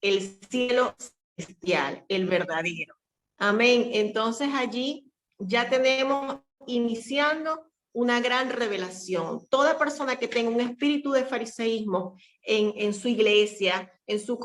el cielo celestial, el verdadero. Amén. Entonces allí ya tenemos iniciando una gran revelación. Toda persona que tenga un espíritu de fariseísmo en su iglesia, en su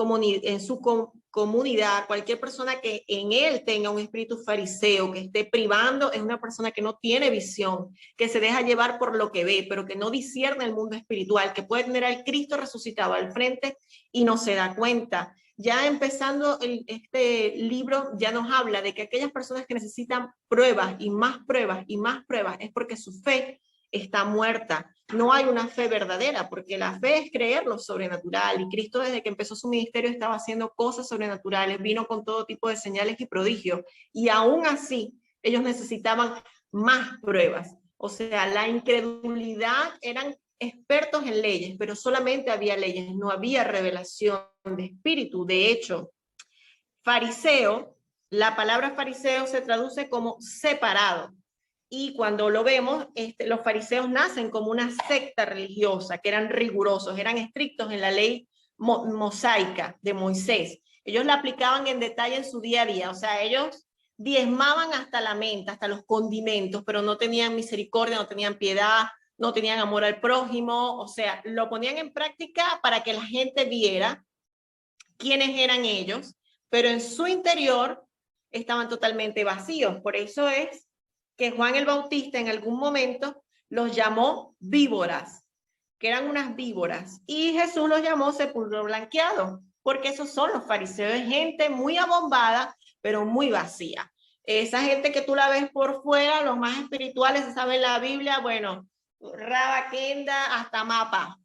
comunidad, cualquier persona que en él tenga un espíritu fariseo, que esté privando, es una persona que no tiene visión, que se deja llevar por lo que ve, pero que no discierne el mundo espiritual, que puede tener al Cristo resucitado al frente y no se da cuenta. Ya empezando este libro, ya nos habla de que aquellas personas que necesitan pruebas y más pruebas y más pruebas es porque su fe está muerta. No hay una fe verdadera, porque la fe es creer lo sobrenatural. Y Cristo, desde que empezó su ministerio, estaba haciendo cosas sobrenaturales, vino con todo tipo de señales y prodigios. Y aún así, ellos necesitaban más pruebas. O sea, la incredulidad eran expertos en leyes, pero solamente había leyes, no había revelación de espíritu. De hecho, fariseo, la palabra fariseo se traduce como separado. Y cuando lo vemos, los fariseos nacen como una secta religiosa, que eran rigurosos, eran estrictos en la ley mosaica de Moisés. Ellos la aplicaban en detalle en su día a día, o sea, ellos diezmaban hasta la menta, hasta los condimentos, pero no tenían misericordia, no tenían piedad, no tenían amor al prójimo, o sea, lo ponían en práctica para que la gente viera quiénes eran ellos, pero en su interior estaban totalmente vacíos. Por eso es que Juan el Bautista en algún momento los llamó víboras, que eran unas víboras, y Jesús los llamó sepulcro blanqueado, porque esos son los fariseos, gente muy abombada, pero muy vacía. Esa gente que tú la ves por fuera, los más espirituales, se sabe la Biblia, bueno, rabaquenda hasta mapa,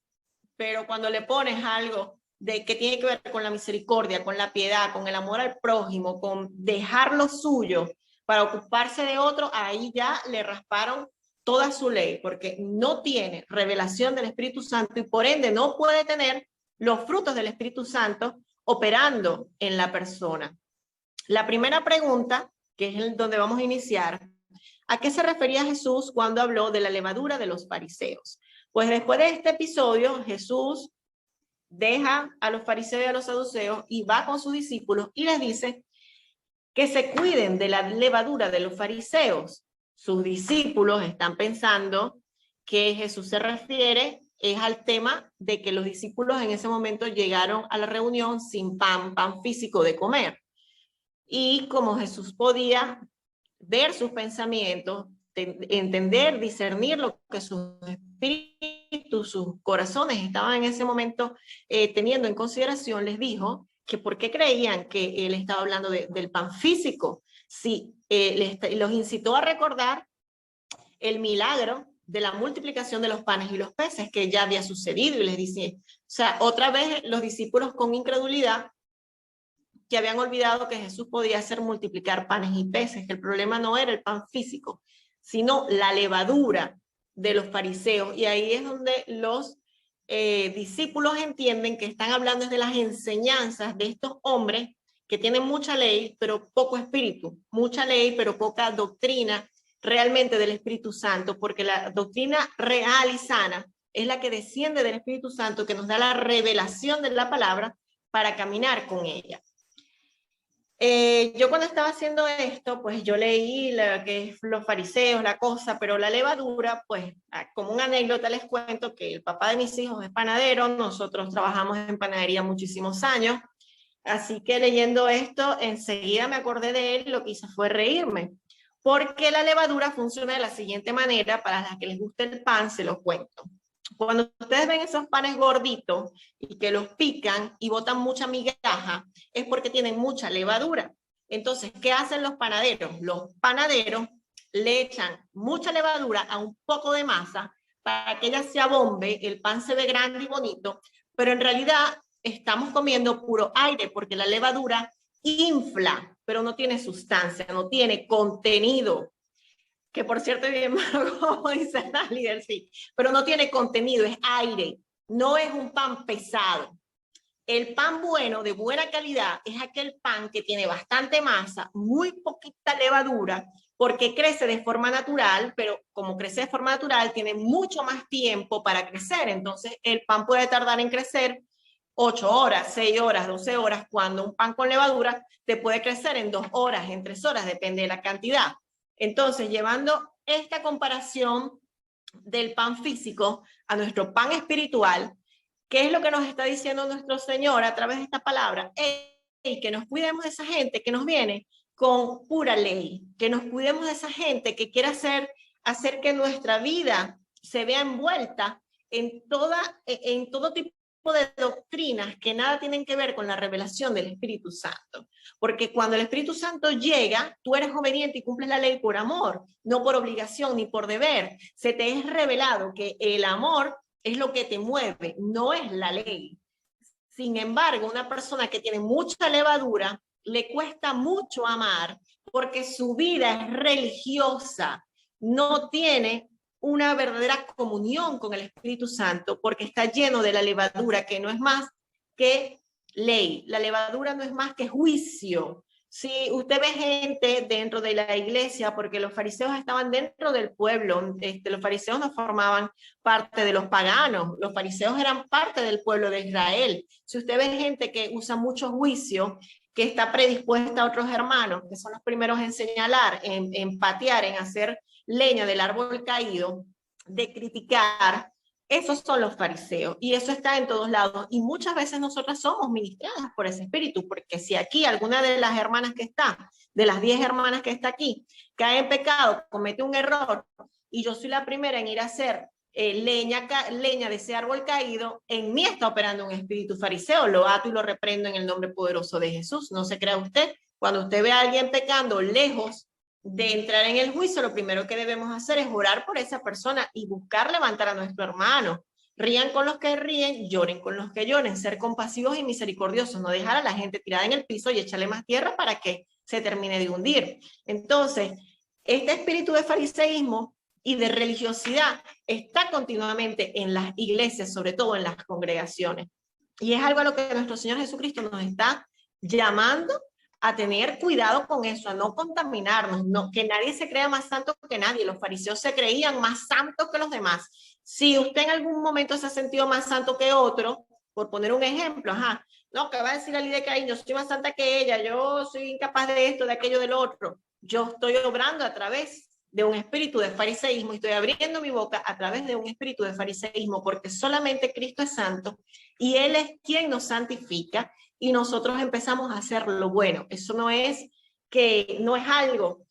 pero cuando le pones algo de que tiene que ver con la misericordia, con la piedad, con el amor al prójimo, con dejar lo suyo para ocuparse de otro, ahí ya le rasparon toda su ley, porque no tiene revelación del Espíritu Santo y por ende no puede tener los frutos del Espíritu Santo operando en la persona. La primera pregunta, que es donde vamos a iniciar, ¿a qué se refería Jesús cuando habló de la levadura de los fariseos? Pues después de este episodio, Jesús deja a los fariseos y a los saduceos y va con sus discípulos y les dice que se cuiden de la levadura de los fariseos. Sus discípulos están pensando que Jesús se refiere es al tema de que los discípulos en ese momento llegaron a la reunión sin pan físico de comer. Y como Jesús podía ver sus pensamientos, entender, discernir lo que sus espíritus, sus corazones estaban en ese momento teniendo en consideración, les dijo que por qué creían que él estaba hablando del pan físico. Sí, los incitó a recordar el milagro de la multiplicación de los panes y los peces que ya había sucedido y les dice, o sea, otra vez los discípulos con incredulidad que habían olvidado que Jesús podía hacer multiplicar panes y peces, que el problema no era el pan físico, sino la levadura de los fariseos. Y ahí es donde los discípulos entienden que están hablando de las enseñanzas de estos hombres que tienen mucha ley, pero poco espíritu, mucha ley, pero poca doctrina realmente del Espíritu Santo, porque la doctrina real y sana es la que desciende del Espíritu Santo, que nos da la revelación de la palabra para caminar con ella. Yo cuando estaba haciendo esto, pues yo leí que es los fariseos, la cosa, pero la levadura, pues como una anécdota les cuento que el papá de mis hijos es panadero, nosotros trabajamos en panadería muchísimos años, así que leyendo esto, enseguida me acordé de él y lo que hice fue reírme, porque la levadura funciona de la siguiente manera, para las que les guste el pan, se los cuento. Cuando ustedes ven esos panes gorditos y que los pican y botan mucha migaja, es porque tienen mucha levadura. Entonces, ¿qué hacen los panaderos? Los panaderos le echan mucha levadura a un poco de masa para que ella se abombe, el pan se ve grande y bonito, pero en realidad estamos comiendo puro aire porque la levadura infla, pero no tiene sustancia, no tiene contenido. Que por cierto es bien malo, como dice la líder, sí, pero no tiene contenido, es aire, no es un pan pesado. El pan bueno, de buena calidad, es aquel pan que tiene bastante masa, muy poquita levadura, porque crece de forma natural, pero como crece de forma natural, tiene mucho más tiempo para crecer. Entonces, el pan puede tardar en crecer 8 horas, 6 horas, 12 horas, cuando un pan con levadura te puede crecer en 2 horas, en 3 horas, depende de la cantidad. Entonces, llevando esta comparación del pan físico a nuestro pan espiritual, ¿qué es lo que nos está diciendo nuestro Señor a través de esta palabra? Que nos cuidemos de esa gente que nos viene con pura ley, que nos cuidemos de esa gente que quiere hacer que nuestra vida se vea envuelta en todo tipo de doctrinas que nada tienen que ver con la revelación del Espíritu Santo. Porque cuando el Espíritu Santo llega, tú eres obediente y cumples la ley por amor, no por obligación ni por deber. Se te es revelado que el amor es lo que te mueve, no es la ley. Sin embargo, una persona que tiene mucha levadura, le cuesta mucho amar porque su vida es religiosa, no tiene una verdadera comunión con el Espíritu Santo porque está lleno de la levadura, que no es más que ley. La levadura no es más que juicio. Si usted ve gente dentro de la iglesia, porque los fariseos estaban dentro del pueblo, los fariseos no formaban parte de los paganos, los fariseos eran parte del pueblo de Israel. Si usted ve gente que usa mucho juicio, que está predispuesta a otros hermanos, que son los primeros en señalar, en patear, en hacer leña del árbol caído, de criticar, esos son los fariseos y eso está en todos lados y muchas veces nosotras somos ministradas por ese espíritu, porque si aquí alguna de las hermanas que está, de las 10 hermanas que está aquí, cae en pecado, comete un error y yo soy la primera en ir a hacer leña de ese árbol caído, en mí está operando un espíritu fariseo, lo ato y lo reprendo en el nombre poderoso de Jesús. No se crea usted, cuando usted ve a alguien pecando lejos de entrar en el juicio, lo primero que debemos hacer es orar por esa persona y buscar levantar a nuestro hermano. Rían con los que ríen, lloren con los que lloren, ser compasivos y misericordiosos, no dejar a la gente tirada en el piso y echarle más tierra para que se termine de hundir. Entonces, este espíritu de fariseísmo y de religiosidad está continuamente en las iglesias, sobre todo en las congregaciones. Y es algo a lo que nuestro Señor Jesucristo nos está llamando a tener cuidado con eso, a no contaminarnos, no, que nadie se crea más santo que nadie. Los fariseos se creían más santos que los demás. Si usted en algún momento se ha sentido más santo que otro, por poner un ejemplo, no, que va a decir la Lidia Caín, yo soy más santa que ella, yo soy incapaz de esto, de aquello, del otro. Yo estoy obrando a través de un espíritu de fariseísmo y estoy abriendo mi boca a través de un espíritu de fariseísmo porque solamente Cristo es santo y Él es quien nos santifica y nosotros empezamos a hacer lo bueno. Eso no es algo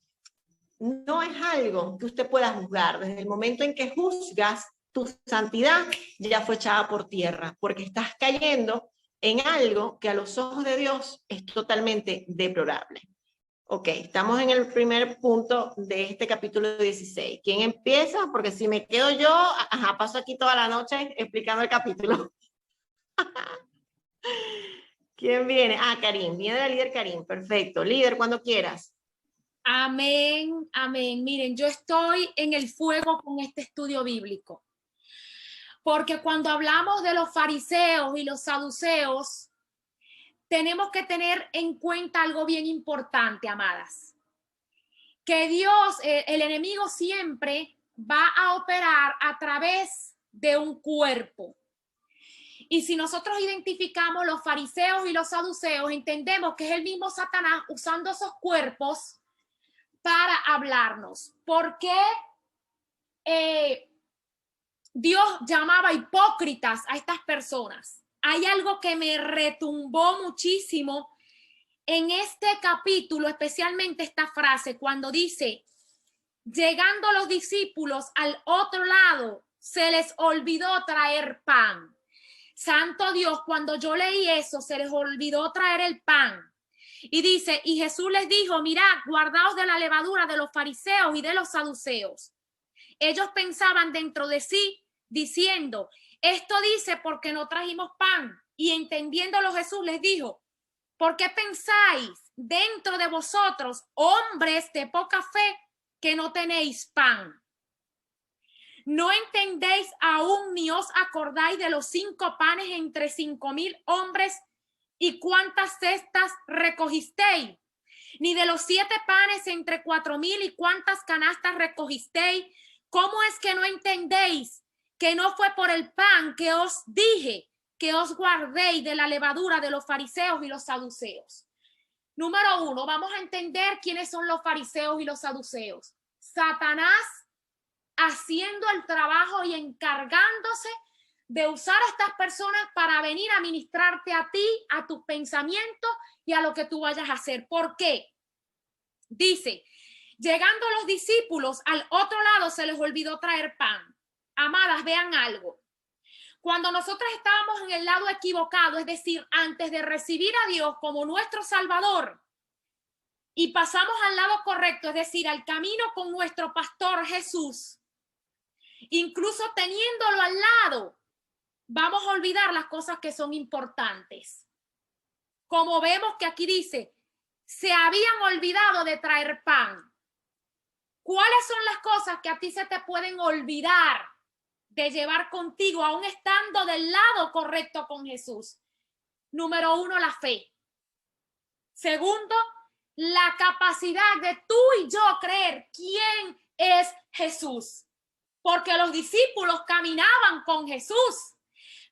que usted pueda juzgar. Desde el momento en que juzgas, tu santidad ya fue echada por tierra, porque estás cayendo en algo que a los ojos de Dios es totalmente deplorable. Ok, estamos en el primer punto de este capítulo 16. ¿Quién empieza? Porque si me quedo yo, paso aquí toda la noche explicando el capítulo. ¿Quién viene? Karim, viene la líder Karim, perfecto. Líder, cuando quieras. Amén, amén. Miren, yo estoy en el fuego con este estudio bíblico, porque cuando hablamos de los fariseos y los saduceos, tenemos que tener en cuenta algo bien importante, amadas, que Dios, el enemigo siempre va a operar a través de un cuerpo. Y si nosotros identificamos los fariseos y los saduceos, entendemos que es el mismo Satanás usando esos cuerpos para hablarnos. ¿Por qué Dios llamaba hipócritas a estas personas? Hay algo que me retumbó muchísimo en este capítulo, especialmente esta frase, cuando dice, llegando los discípulos al otro lado, se les olvidó traer pan. Santo Dios, cuando yo leí eso, se les olvidó traer el pan. Y dice, y Jesús les dijo, mirad, guardaos de la levadura de los fariseos y de los saduceos. Ellos pensaban dentro de sí, diciendo, esto dice porque no trajimos pan. Y entendiéndolo Jesús les dijo, ¿por qué pensáis dentro de vosotros, hombres de poca fe, que no tenéis pan? ¿No entendéis aún ni os acordáis de los 5 panes entre 5,000 hombres y cuántas cestas recogisteis? Ni de los 7 panes entre 4,000 y cuántas canastas recogisteis. ¿Cómo es que no entendéis que no fue por el pan que os dije, que os guardéis de la levadura de los fariseos y los saduceos. Número 1, vamos a entender quiénes son los fariseos y los saduceos. Satanás haciendo el trabajo y encargándose de usar a estas personas para venir a ministrarte a ti, a tus pensamientos y a lo que tú vayas a hacer. ¿Por qué? Dice, llegando los discípulos al otro lado se les olvidó traer pan. Amadas, vean algo. Cuando nosotros estábamos en el lado equivocado, es decir, antes de recibir a Dios como nuestro Salvador, y pasamos al lado correcto, es decir, al camino con nuestro pastor Jesús, incluso teniéndolo al lado, vamos a olvidar las cosas que son importantes. Como vemos que aquí dice, se habían olvidado de traer pan. ¿Cuáles son las cosas que a ti se te pueden olvidar de llevar contigo, aún estando del lado correcto con Jesús? Número 1, la fe. Segundo, la capacidad de tú y yo creer quién es Jesús. Porque los discípulos caminaban con Jesús,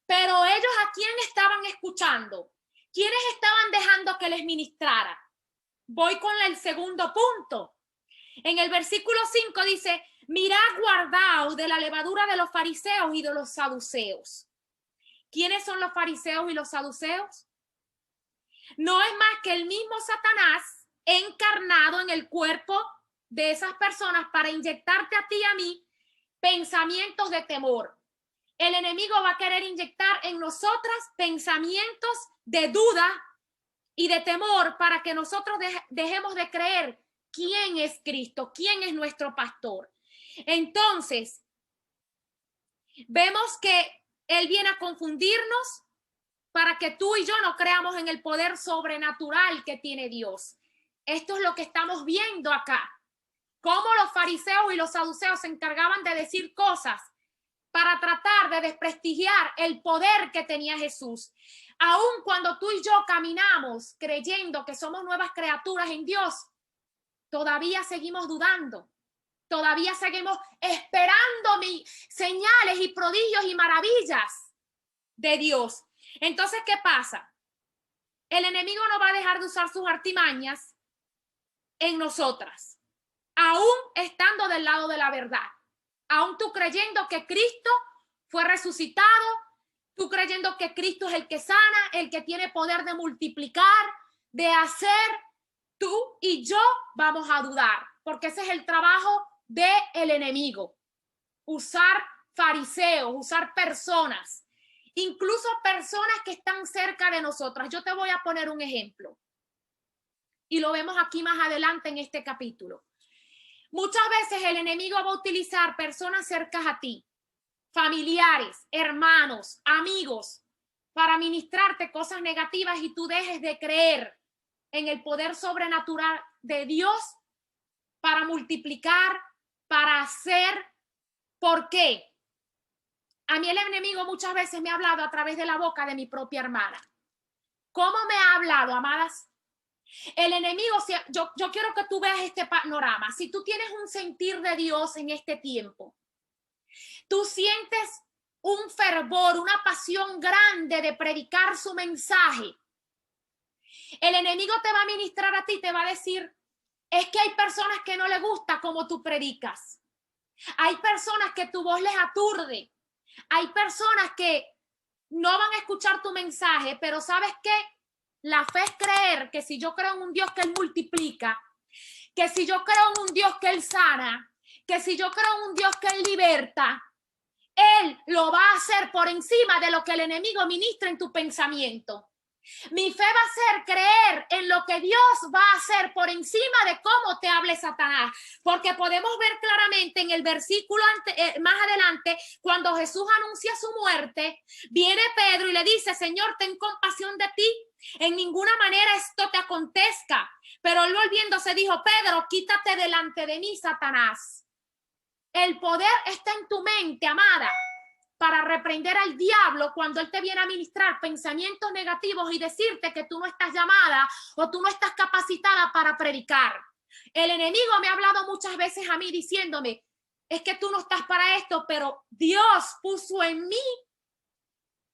pero ellos ¿a quién estaban escuchando? ¿Quiénes estaban dejando que les ministrara? Voy con el segundo punto. En el versículo 5 dice, mirad, guardaos de la levadura de los fariseos y de los saduceos. ¿Quiénes son los fariseos y los saduceos? No es más que el mismo Satanás encarnado en el cuerpo de esas personas para inyectarte a ti y a mí pensamientos de temor. El enemigo va a querer inyectar en nosotras pensamientos de duda y de temor para que nosotros dejemos de creer quién es Cristo, quién es nuestro pastor. Entonces, vemos que él viene a confundirnos para que tú y yo no creamos en el poder sobrenatural que tiene Dios. Esto es lo que estamos viendo acá. Cómo los fariseos y los saduceos se encargaban de decir cosas para tratar de desprestigiar el poder que tenía Jesús. Aun cuando tú y yo caminamos creyendo que somos nuevas criaturas en Dios, todavía seguimos dudando. Todavía seguimos esperando señales y prodigios y maravillas de Dios. Entonces, ¿qué pasa? El enemigo no va a dejar de usar sus artimañas en nosotras, aún estando del lado de la verdad. Aún tú creyendo que Cristo fue resucitado, tú creyendo que Cristo es el que sana, el que tiene poder de multiplicar, de hacer, tú y yo vamos a dudar, porque ese es el trabajo del enemigo. Usar fariseos, usar personas, incluso personas que están cerca de nosotras. Yo te voy a poner un ejemplo y lo vemos aquí más adelante en este capítulo. Muchas veces el enemigo va a utilizar personas cercanas a ti, familiares, hermanos, amigos, para ministrarte cosas negativas y tú dejes de creer en el poder sobrenatural de Dios para multiplicar, para hacer. ¿Por qué? A mí el enemigo muchas veces me ha hablado a través de la boca de mi propia hermana. ¿Cómo me ha hablado, amadas? El enemigo, yo quiero que tú veas este panorama. Si tú tienes un sentir de Dios en este tiempo, tú sientes un fervor, una pasión grande de predicar su mensaje, el enemigo te va a ministrar a ti, te va a decir, es que hay personas que no les gusta cómo tú predicas. Hay personas que tu voz les aturde. Hay personas que no van a escuchar tu mensaje, pero ¿sabes qué? La fe es creer que si yo creo en un Dios que Él multiplica, que si yo creo en un Dios que Él sana, que si yo creo en un Dios que Él liberta, Él lo va a hacer por encima de lo que el enemigo ministra en tu pensamiento. Mi fe va a ser creer en lo que Dios va a hacer por encima de cómo te hable Satanás, porque podemos ver claramente en el versículo más adelante, cuando Jesús anuncia su muerte, viene Pedro y le dice, Señor, ten compasión de ti, en ninguna manera esto te acontezca. Pero él volviéndose dijo, Pedro, quítate delante de mí, Satanás. El poder está en tu mente, amada, para reprender al diablo cuando él te viene a ministrar pensamientos negativos y decirte que tú no estás llamada o tú no estás capacitada para predicar. El enemigo me ha hablado muchas veces a mí diciéndome, es que tú no estás para esto, pero Dios puso en mí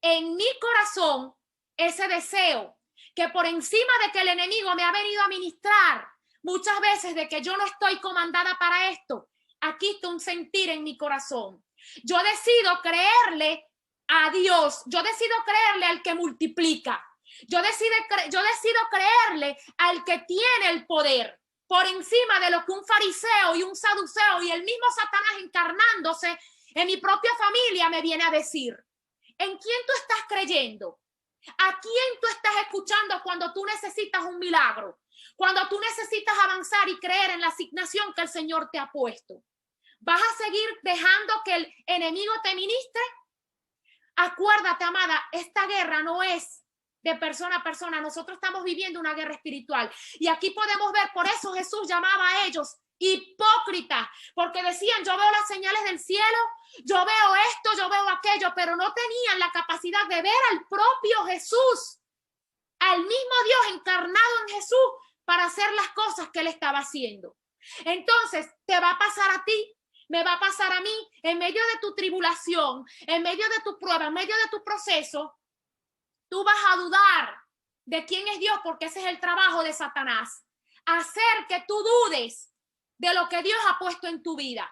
en mi corazón ese deseo, que por encima de que el enemigo me ha venido a ministrar muchas veces de que yo no estoy comandada para esto, aquí está un sentir en mi corazón. Yo decido creerle a Dios, yo decido creerle al que multiplica, yo decido creerle al que tiene el poder, por encima de lo que un fariseo y un saduceo y el mismo Satanás encarnándose en mi propia familia me viene a decir. ¿En quién tú estás creyendo? ¿A quién tú estás escuchando cuando tú necesitas un milagro? Cuando tú necesitas avanzar y creer en la asignación que el Señor te ha puesto. ¿Vas a seguir dejando que el enemigo te ministre? Acuérdate, amada, esta guerra no es de persona a persona. Nosotros estamos viviendo una guerra espiritual. Y aquí podemos ver, por eso Jesús llamaba a ellos hipócritas, porque decían, yo veo las señales del cielo, yo veo esto, yo veo aquello, pero no tenían la capacidad de ver al propio Jesús, al mismo Dios encarnado en Jesús, para hacer las cosas que él estaba haciendo. Entonces, te va a pasar a ti, me va a pasar a mí, en medio de tu tribulación, en medio de tu prueba, en medio de tu proceso, tú vas a dudar de quién es Dios, porque ese es el trabajo de Satanás, hacer que tú dudes de lo que Dios ha puesto en tu vida.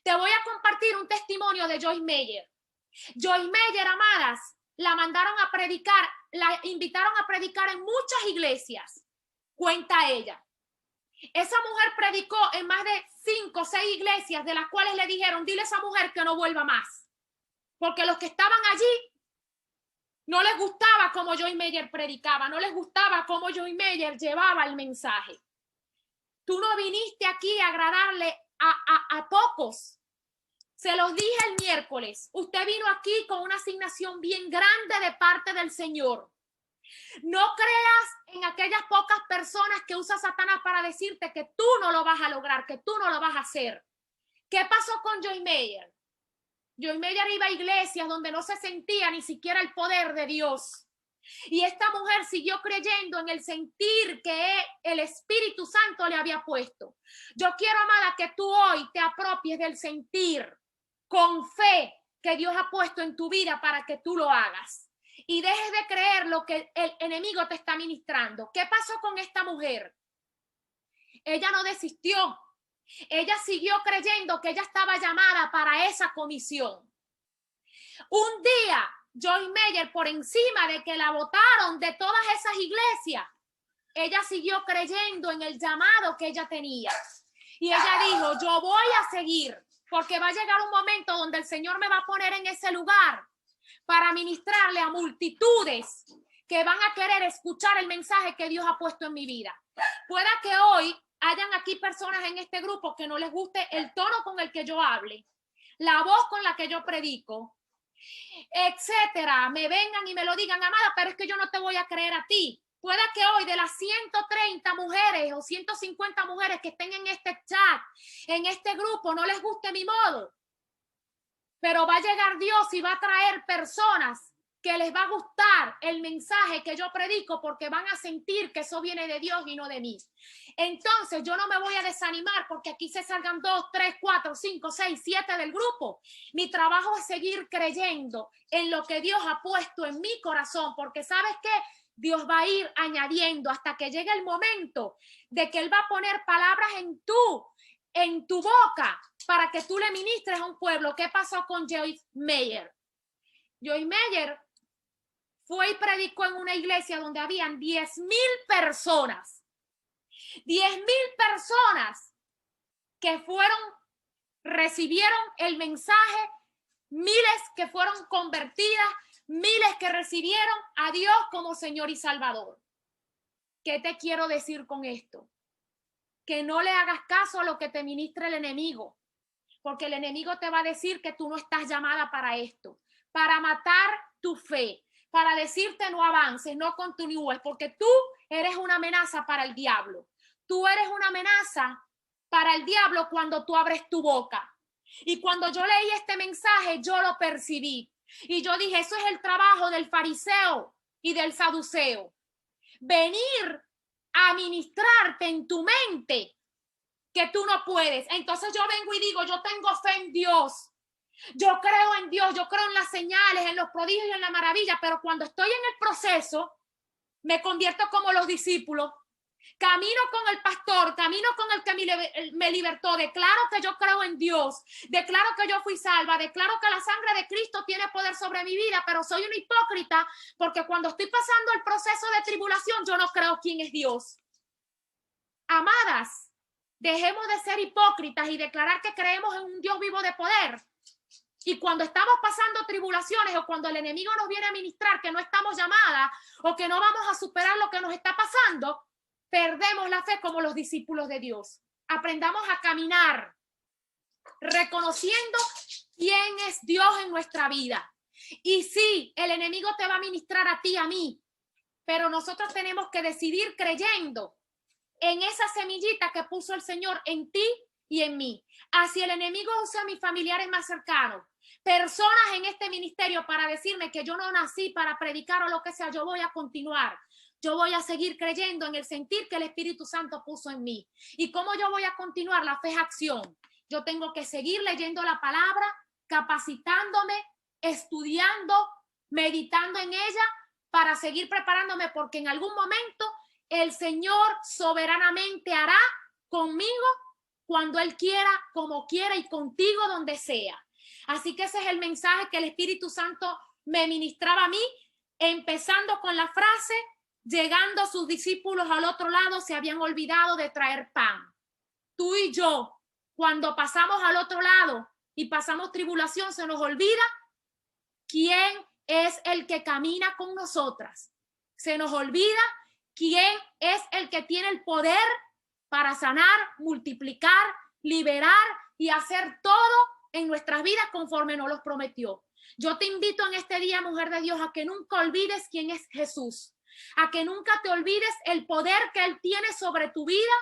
Te voy a compartir un testimonio de Joyce Meyer. Joyce Meyer, amadas, la mandaron a predicar, la invitaron a predicar en muchas iglesias, cuenta ella. Esa mujer predicó en más de 5 o 6 iglesias, de las cuales le dijeron, dile a esa mujer que no vuelva más, porque los que estaban allí no les gustaba cómo Joyce Meyer predicaba, no les gustaba cómo Joyce Meyer llevaba el mensaje. Tú no viniste aquí a agradarle a pocos. Se los dije el miércoles. Usted vino aquí con una asignación bien grande de parte del Señor. No creas en aquellas pocas personas que usa Satanás para decirte que tú no lo vas a lograr, que tú no lo vas a hacer. ¿Qué pasó con Joyce Meyer? Joyce Meyer iba a iglesias donde no se sentía ni siquiera el poder de Dios. Y esta mujer siguió creyendo en el sentir que el Espíritu Santo le había puesto. Yo quiero, amada, que tú hoy te apropies del sentir con fe que Dios ha puesto en tu vida para que tú lo hagas. Y dejes de creer lo que el enemigo te está ministrando. ¿Qué pasó con esta mujer? Ella no desistió. Ella siguió creyendo que ella estaba llamada para esa comisión. Un día, Joyce Meyer, por encima de que la votaron de todas esas iglesias, ella siguió creyendo en el llamado que ella tenía. Y ella dijo, yo voy a seguir, porque va a llegar un momento donde el Señor me va a poner en ese lugar para ministrarle a multitudes que van a querer escuchar el mensaje que Dios ha puesto en mi vida. Pueda que hoy hayan aquí personas en este grupo que no les guste el tono con el que yo hable, la voz con la que yo predico, etcétera, me vengan y me lo digan, amada, pero es que yo no te voy a creer a ti. Pueda que hoy de las 130 mujeres o 150 mujeres que estén en este chat, en este grupo, no les guste mi modo, pero va a llegar Dios y va a traer personas que les va a gustar el mensaje que yo predico, porque van a sentir que eso viene de Dios y no de mí. Entonces yo no me voy a desanimar porque aquí se salgan 2, 3, 4, 5, 6, 7 del grupo. Mi trabajo es seguir creyendo en lo que Dios ha puesto en mi corazón, porque ¿sabes qué? Dios va a ir añadiendo hasta que llegue el momento de que Él va a poner palabras en tu boca para que tú le ministres a un pueblo. ¿Qué pasó con Joyce Meyer? Joyce Meyer fue y predicó en una iglesia donde habían 10,000 personas. 10,000 personas que recibieron el mensaje, miles que fueron convertidas, miles que recibieron a Dios como Señor y Salvador. ¿Qué te quiero decir con esto? Que no le hagas caso a lo que te ministra el enemigo, porque el enemigo te va a decir que tú no estás llamada para esto, para matar tu fe, para decirte no avances, no continúes, porque tú eres una amenaza para el diablo. Tú eres una amenaza para el diablo cuando tú abres tu boca. Y cuando yo leí este mensaje, yo lo percibí. Y yo dije, eso es el trabajo del fariseo y del saduceo. Venir a ministrarte en tu mente que tú no puedes. Entonces yo vengo y digo, yo tengo fe en Dios. Yo creo en Dios, yo creo en las señales, en los prodigios y en la maravilla, pero cuando estoy en el proceso, me convierto como los discípulos. Camino con el pastor, camino con el que me libertó, declaro que yo creo en Dios, declaro que yo fui salva, declaro que la sangre de Cristo tiene poder sobre mi vida, pero soy una hipócrita porque cuando estoy pasando el proceso de tribulación, yo no creo quién es Dios. Amadas, dejemos de ser hipócritas y declarar que creemos en un Dios vivo de poder. Y cuando estamos pasando tribulaciones o cuando el enemigo nos viene a ministrar que no estamos llamadas o que no vamos a superar lo que nos está pasando, perdemos la fe como los discípulos de Dios. Aprendamos a caminar reconociendo quién es Dios en nuestra vida. Y sí, el enemigo te va a ministrar a ti, a mí, pero nosotros tenemos que decidir creyendo en esa semillita que puso el Señor en ti y en mí. Así el enemigo usa a mis familiares más cercanos, personas en este ministerio para decirme que yo no nací para predicar o lo que sea, yo voy a continuar. Yo voy a seguir creyendo en el sentir que el Espíritu Santo puso en mí. ¿Y cómo yo voy a continuar? La fe es acción. Yo tengo que seguir leyendo la palabra, capacitándome, estudiando, meditando en ella para seguir preparándome, porque en algún momento el Señor soberanamente hará conmigo cuando Él quiera, como quiera y contigo donde sea. Así que ese es el mensaje que el Espíritu Santo me ministraba a mí, empezando con la frase: llegando sus discípulos al otro lado, se habían olvidado de traer pan. Tú y yo, cuando pasamos al otro lado y pasamos tribulación, se nos olvida quién es el que camina con nosotras. Se nos olvida quién es el que tiene el poder para sanar, multiplicar, liberar y hacer todo en nuestras vidas conforme nos los prometió. Yo te invito en este día, mujer de Dios, a que nunca olvides quién es Jesús. A que nunca te olvides el poder que Él tiene sobre tu vida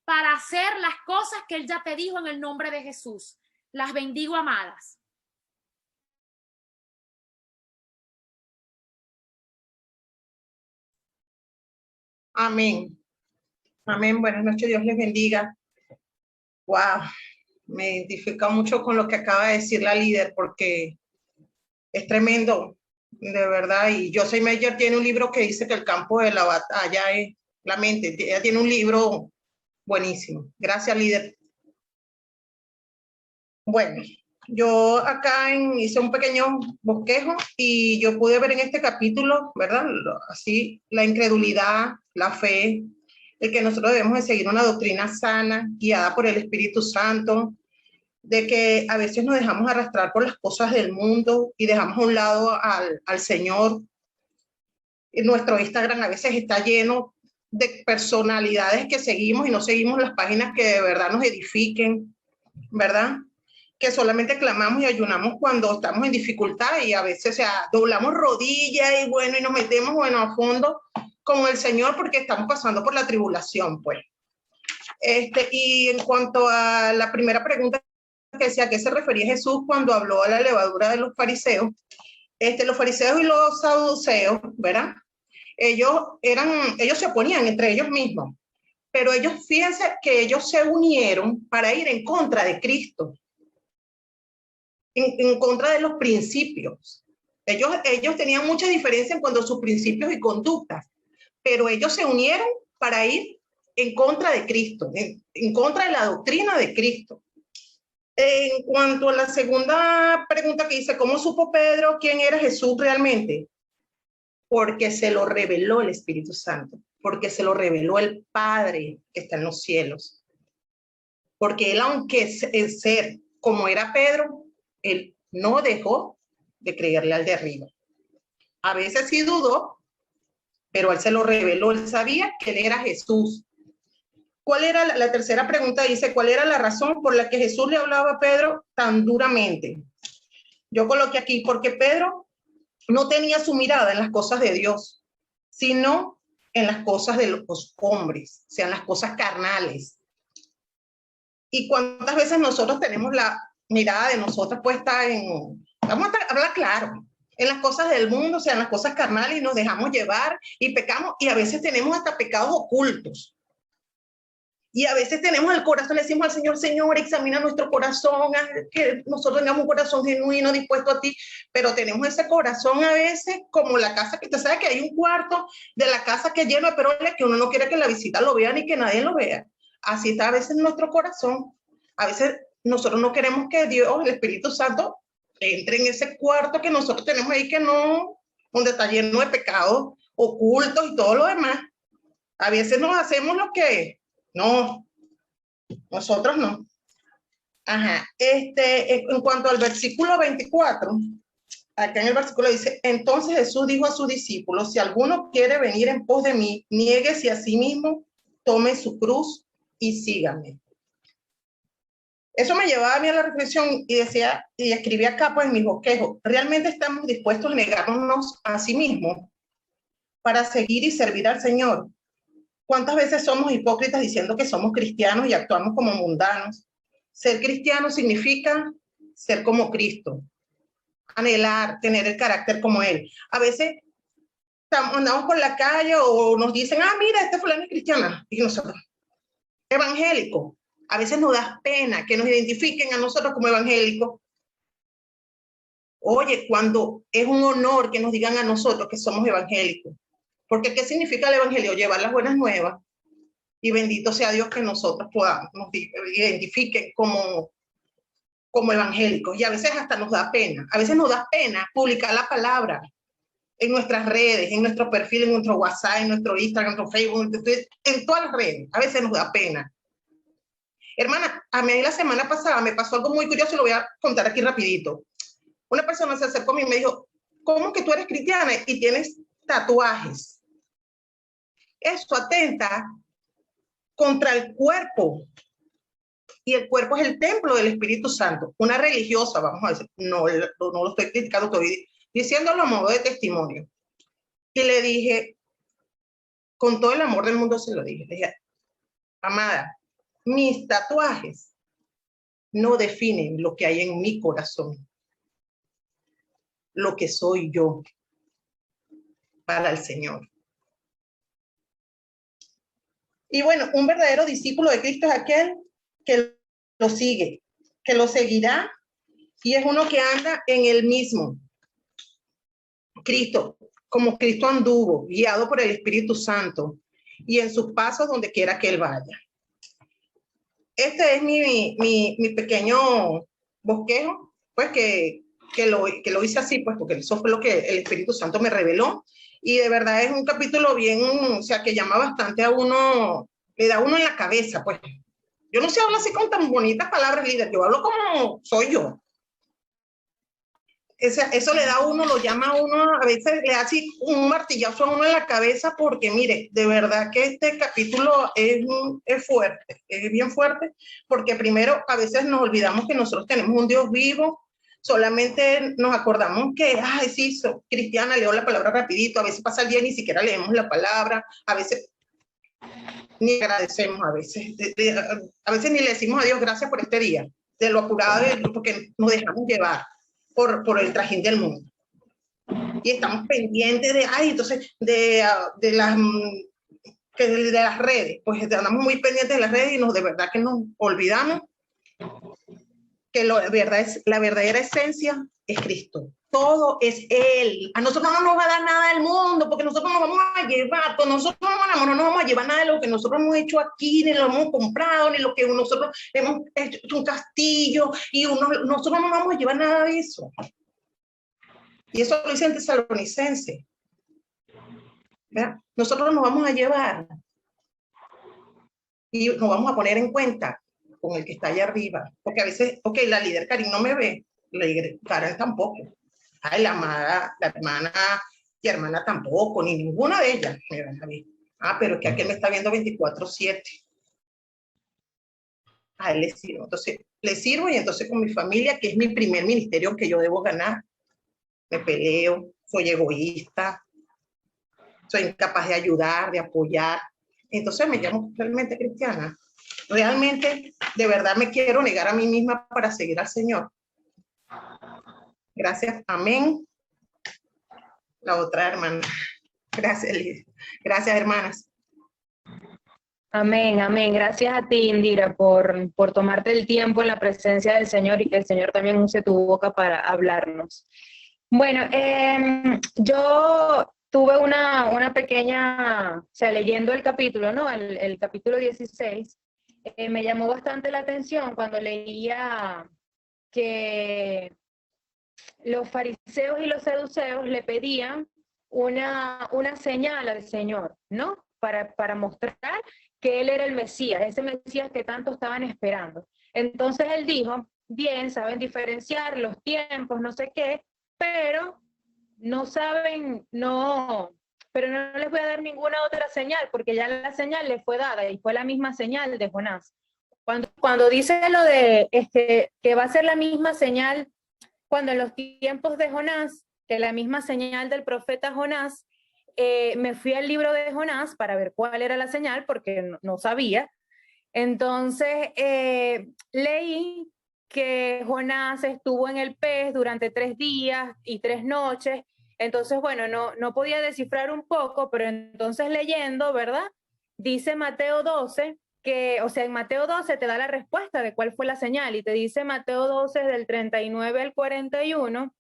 para hacer las cosas que Él ya te dijo en el nombre de Jesús. Las bendigo, amadas. Amén. Amén. Buenas noches, Dios les bendiga. Wow, me identifico mucho con lo que acaba de decir la líder porque es tremendo, de verdad. Y Joyce Meyer tiene un libro que dice que el campo de la batalla es la mente. Ella tiene un libro buenísimo. Gracias, líder. Bueno, yo acá hice un pequeño bosquejo y yo pude ver en este capítulo, ¿verdad? Así, la incredulidad, la fe, el que nosotros debemos de seguir una doctrina sana, guiada por el Espíritu Santo, de que a veces nos dejamos arrastrar por las cosas del mundo y dejamos a un lado al Señor. Nuestro Instagram a veces está lleno de personalidades que seguimos y no seguimos las páginas que de verdad nos edifiquen, ¿verdad? Que solamente clamamos y ayunamos cuando estamos en dificultad y a veces, o sea, doblamos rodillas y bueno, y nos metemos, bueno, a fondo con el Señor porque estamos pasando por la tribulación, pues. Y en cuanto a la primera pregunta que decía, ¿a qué se refería Jesús cuando habló a la levadura de los fariseos? Los fariseos y los saduceos, ¿verdad? Ellos se oponían entre ellos mismos, pero ellos, fíjense que ellos se unieron para ir en contra de Cristo, en contra de los principios. Ellos tenían mucha diferencia en cuanto a sus principios y conductas, pero ellos se unieron para ir en contra de Cristo, en contra de la doctrina de Cristo. En cuanto a la segunda pregunta que dice, ¿cómo supo Pedro quién era Jesús realmente? Porque se lo reveló el Espíritu Santo, porque se lo reveló el Padre que está en los cielos. Porque él, aunque ser como era Pedro, él no dejó de creerle al de arriba. A veces sí dudó, pero él se lo reveló, él sabía que él era Jesús. ¿Cuál era la tercera pregunta? Dice, ¿cuál era la razón por la que Jesús le hablaba a Pedro tan duramente? Yo coloqué aquí, porque Pedro no tenía su mirada en las cosas de Dios, sino en las cosas de los hombres, o sea, en las cosas carnales. ¿Y cuántas veces nosotros tenemos la mirada de nosotros puesta vamos a hablar claro, en las cosas del mundo, o sea, en las cosas carnales, y nos dejamos llevar y pecamos, y a veces tenemos hasta pecados ocultos. Y a veces tenemos el corazón, le decimos al Señor, Señor, examina nuestro corazón, haz que nosotros tengamos un corazón genuino, dispuesto a ti, pero tenemos ese corazón a veces como la casa que usted sabe que hay un cuarto de la casa que es lleno de peroles que uno no quiere que la visita lo vea ni que nadie lo vea. Así está a veces nuestro corazón. A veces nosotros no queremos que Dios, el Espíritu Santo, entre en ese cuarto que nosotros tenemos ahí que no, donde está lleno de pecados ocultos y todo lo demás. A veces nos hacemos lo que no, nosotros no. Ajá. En cuanto al versículo 24, acá en el versículo dice, entonces Jesús dijo a sus discípulos, si alguno quiere venir en pos de mí, niéguese a sí mismo, tome su cruz y sígame. Eso me llevaba a mí a la reflexión y decía, y escribí acá pues en mi bosquejo, ¿realmente estamos dispuestos a negarnos a sí mismos para seguir y servir al Señor? ¿Cuántas veces somos hipócritas diciendo que somos cristianos y actuamos como mundanos? Ser cristiano significa ser como Cristo, anhelar, tener el carácter como Él. A veces andamos por la calle o nos dicen, mira, este fulano es cristiana. Y nosotros, evangélico. A veces nos da pena que nos identifiquen a nosotros como evangélicos. Oye, cuando es un honor que nos digan a nosotros que somos evangélicos. Porque ¿qué significa el evangelio? Llevar las buenas nuevas. Y bendito sea Dios que nosotros podamos, nos identifiquen como evangélicos. Y a veces hasta nos da pena. A veces nos da pena publicar la palabra en nuestras redes, en nuestro perfil, en nuestro WhatsApp, en nuestro Instagram, en nuestro Facebook, en todas las redes. A veces nos da pena. Hermana, a mí la semana pasada me pasó algo muy curioso y lo voy a contar aquí rapidito. Una persona se acercó a mí y me dijo, ¿cómo que tú eres cristiana y tienes tatuajes? Eso atenta contra el cuerpo. Y el cuerpo es el templo del Espíritu Santo. Una religiosa, vamos a decir, no lo estoy criticando, estoy diciéndolo a modo de testimonio. Y le dije, con todo el amor del mundo se lo dije, le dije, amada, mis tatuajes no definen lo que hay en mi corazón, lo que soy yo para el Señor. Y bueno, un verdadero discípulo de Cristo es aquel que lo sigue, que lo seguirá, y es uno que anda en el mismo. Cristo, como Cristo anduvo, guiado por el Espíritu Santo, y en sus pasos donde quiera que Él vaya. Este es mi pequeño bosquejo, pues que lo hice así, pues porque eso fue lo que el Espíritu Santo me reveló. Y de verdad es un capítulo bien, o sea, que llama bastante a uno, le da a uno en la cabeza, pues. Yo no sé hablar así con tan bonitas palabras, líder, yo hablo como soy yo. Eso le da a uno, lo llama a uno, a veces le hace un martillazo a uno en la cabeza, porque mire, de verdad que este capítulo es fuerte, es bien fuerte, porque primero a veces nos olvidamos que nosotros tenemos un Dios vivo, solamente nos acordamos que, sí, soy cristiana, leo la palabra rapidito, a veces pasa el día y ni siquiera leemos la palabra, a veces ni agradecemos, a veces ni le decimos a Dios gracias por este día, de lo apurado, porque nos dejamos llevar por el trajín del mundo. Y estamos pendientes de las redes, pues andamos muy pendientes de las redes y de verdad que nos olvidamos que la verdadera esencia es Cristo. Todo es Él. A nosotros no nos va a dar nada del mundo, porque nosotros no vamos a llevar, con nosotros no nos vamos a llevar nada de lo que nosotros hemos hecho aquí, ni lo hemos comprado, ni lo que nosotros hemos hecho un castillo, y nosotros no vamos a llevar nada de eso. Y eso lo dice en Tesalonicense. ¿Verdad? Nosotros nos vamos a llevar y nos vamos a poner en cuenta con el que está allá arriba. Porque a veces, la líder Karin no me ve, la líder Karen tampoco. La hermana y hermana tampoco, ni ninguna de ellas me van a ver. Pero es que aquel me está viendo 24/7. A él le sirvo. Entonces, le sirvo, y entonces con mi familia, que es mi primer ministerio que yo debo ganar, me peleo, soy egoísta, soy incapaz de ayudar, de apoyar. Entonces me llamo realmente cristiana. Realmente, de verdad me quiero negar a mí misma para seguir al Señor. Gracias, amén. La otra hermana. Gracias, Lidia. Gracias, hermanas. Amén, amén. Gracias a ti, Indira, por tomarte el tiempo en la presencia del Señor y que el Señor también use tu boca para hablarnos. Bueno, yo tuve una pequeña, o sea, leyendo el capítulo, ¿no? El capítulo 16, me llamó bastante la atención cuando leía que los fariseos y los saduceos le pedían una señal al Señor, ¿no? Para mostrar que Él era el Mesías, ese Mesías que tanto estaban esperando. Entonces Él dijo, bien, saben diferenciar los tiempos, no sé qué, pero no saben, no, pero no les voy a dar ninguna otra señal, porque ya la señal les fue dada y fue la misma señal de Jonás. Cuando dice lo de que va a ser la misma señal cuando en los tiempos de Jonás, que la misma señal del profeta Jonás, me fui al libro de Jonás para ver cuál era la señal, porque no sabía. Entonces, leí que Jonás estuvo en el pez durante 3 días y 3 noches. Entonces, bueno, no podía descifrar un poco, pero entonces leyendo, ¿verdad? Dice Mateo 12, que, o sea, en Mateo 12 te da la respuesta de cuál fue la señal, y te dice Mateo 12 del 39 al 41,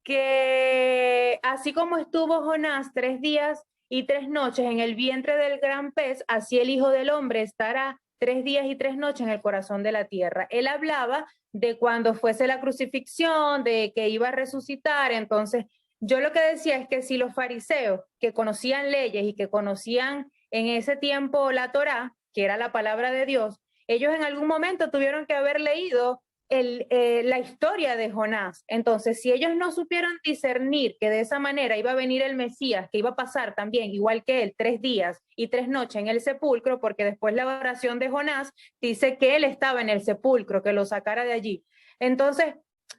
que así como estuvo Jonás 3 días y 3 noches en el vientre del gran pez, así el Hijo del Hombre estará 3 días y 3 noches en el corazón de la tierra. Él hablaba de cuando fuese la crucifixión, de que iba a resucitar. Entonces, yo lo que decía es que si los fariseos, que conocían leyes y que conocían en ese tiempo la Torá, que era la palabra de Dios, ellos en algún momento tuvieron que haber leído la historia de Jonás. Entonces, si ellos no supieron discernir que de esa manera iba a venir el Mesías, que iba a pasar también, igual que él, 3 días y 3 noches en el sepulcro, porque después la oración de Jonás dice que él estaba en el sepulcro, que lo sacara de allí. Entonces,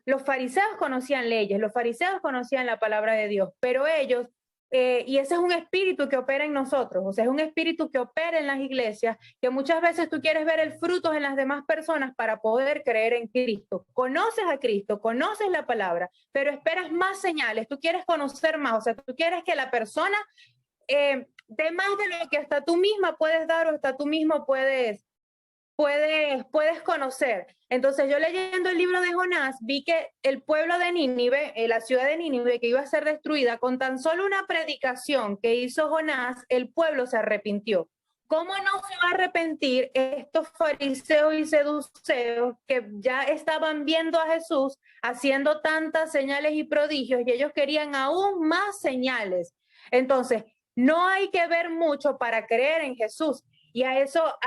los fariseos conocían leyes, los fariseos conocían la palabra de Dios, pero ellos, y ese es un espíritu que opera en nosotros, o sea, es un espíritu que opera en las iglesias, que muchas veces tú quieres ver el fruto en las demás personas para poder creer en Cristo. Conoces a Cristo, conoces la palabra, pero esperas más señales, tú quieres conocer más, o sea, tú quieres que la persona dé más de lo que hasta tú misma puedes dar o hasta tú mismo puedes conocer. Entonces yo leyendo el libro de Jonás vi que el pueblo de Nínive, la ciudad de Nínive que iba a ser destruida, con tan solo una predicación que hizo Jonás, el pueblo se arrepintió. ¿Cómo no se va a arrepentir estos fariseos y seduceos que ya estaban viendo a Jesús haciendo tantas señales y prodigios y ellos querían aún más señales? Entonces, no hay que ver mucho para creer en Jesús. Y a eso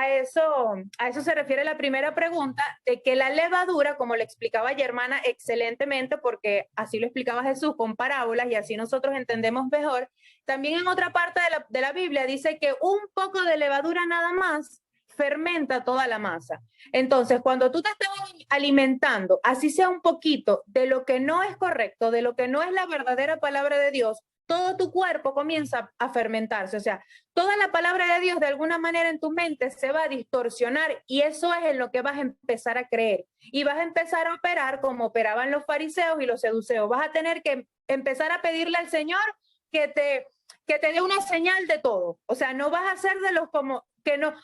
se refiere la primera pregunta, de que la levadura, como le explicaba Germana excelentemente, porque así lo explicaba Jesús con parábolas y así nosotros entendemos mejor, también en otra parte de la Biblia dice que un poco de levadura nada más fermenta toda la masa. Entonces, cuando tú te estás alimentando, así sea un poquito, de lo que no es correcto, de lo que no es la verdadera palabra de Dios, todo tu cuerpo comienza a fermentarse. O sea, toda la palabra de Dios de alguna manera en tu mente se va a distorsionar y eso es en lo que vas a empezar a creer. Y vas a empezar a operar como operaban los fariseos y los seduceos. Vas a tener que empezar a pedirle al Señor que te dé una señal de todo. O sea, no vas a ser de los como que no,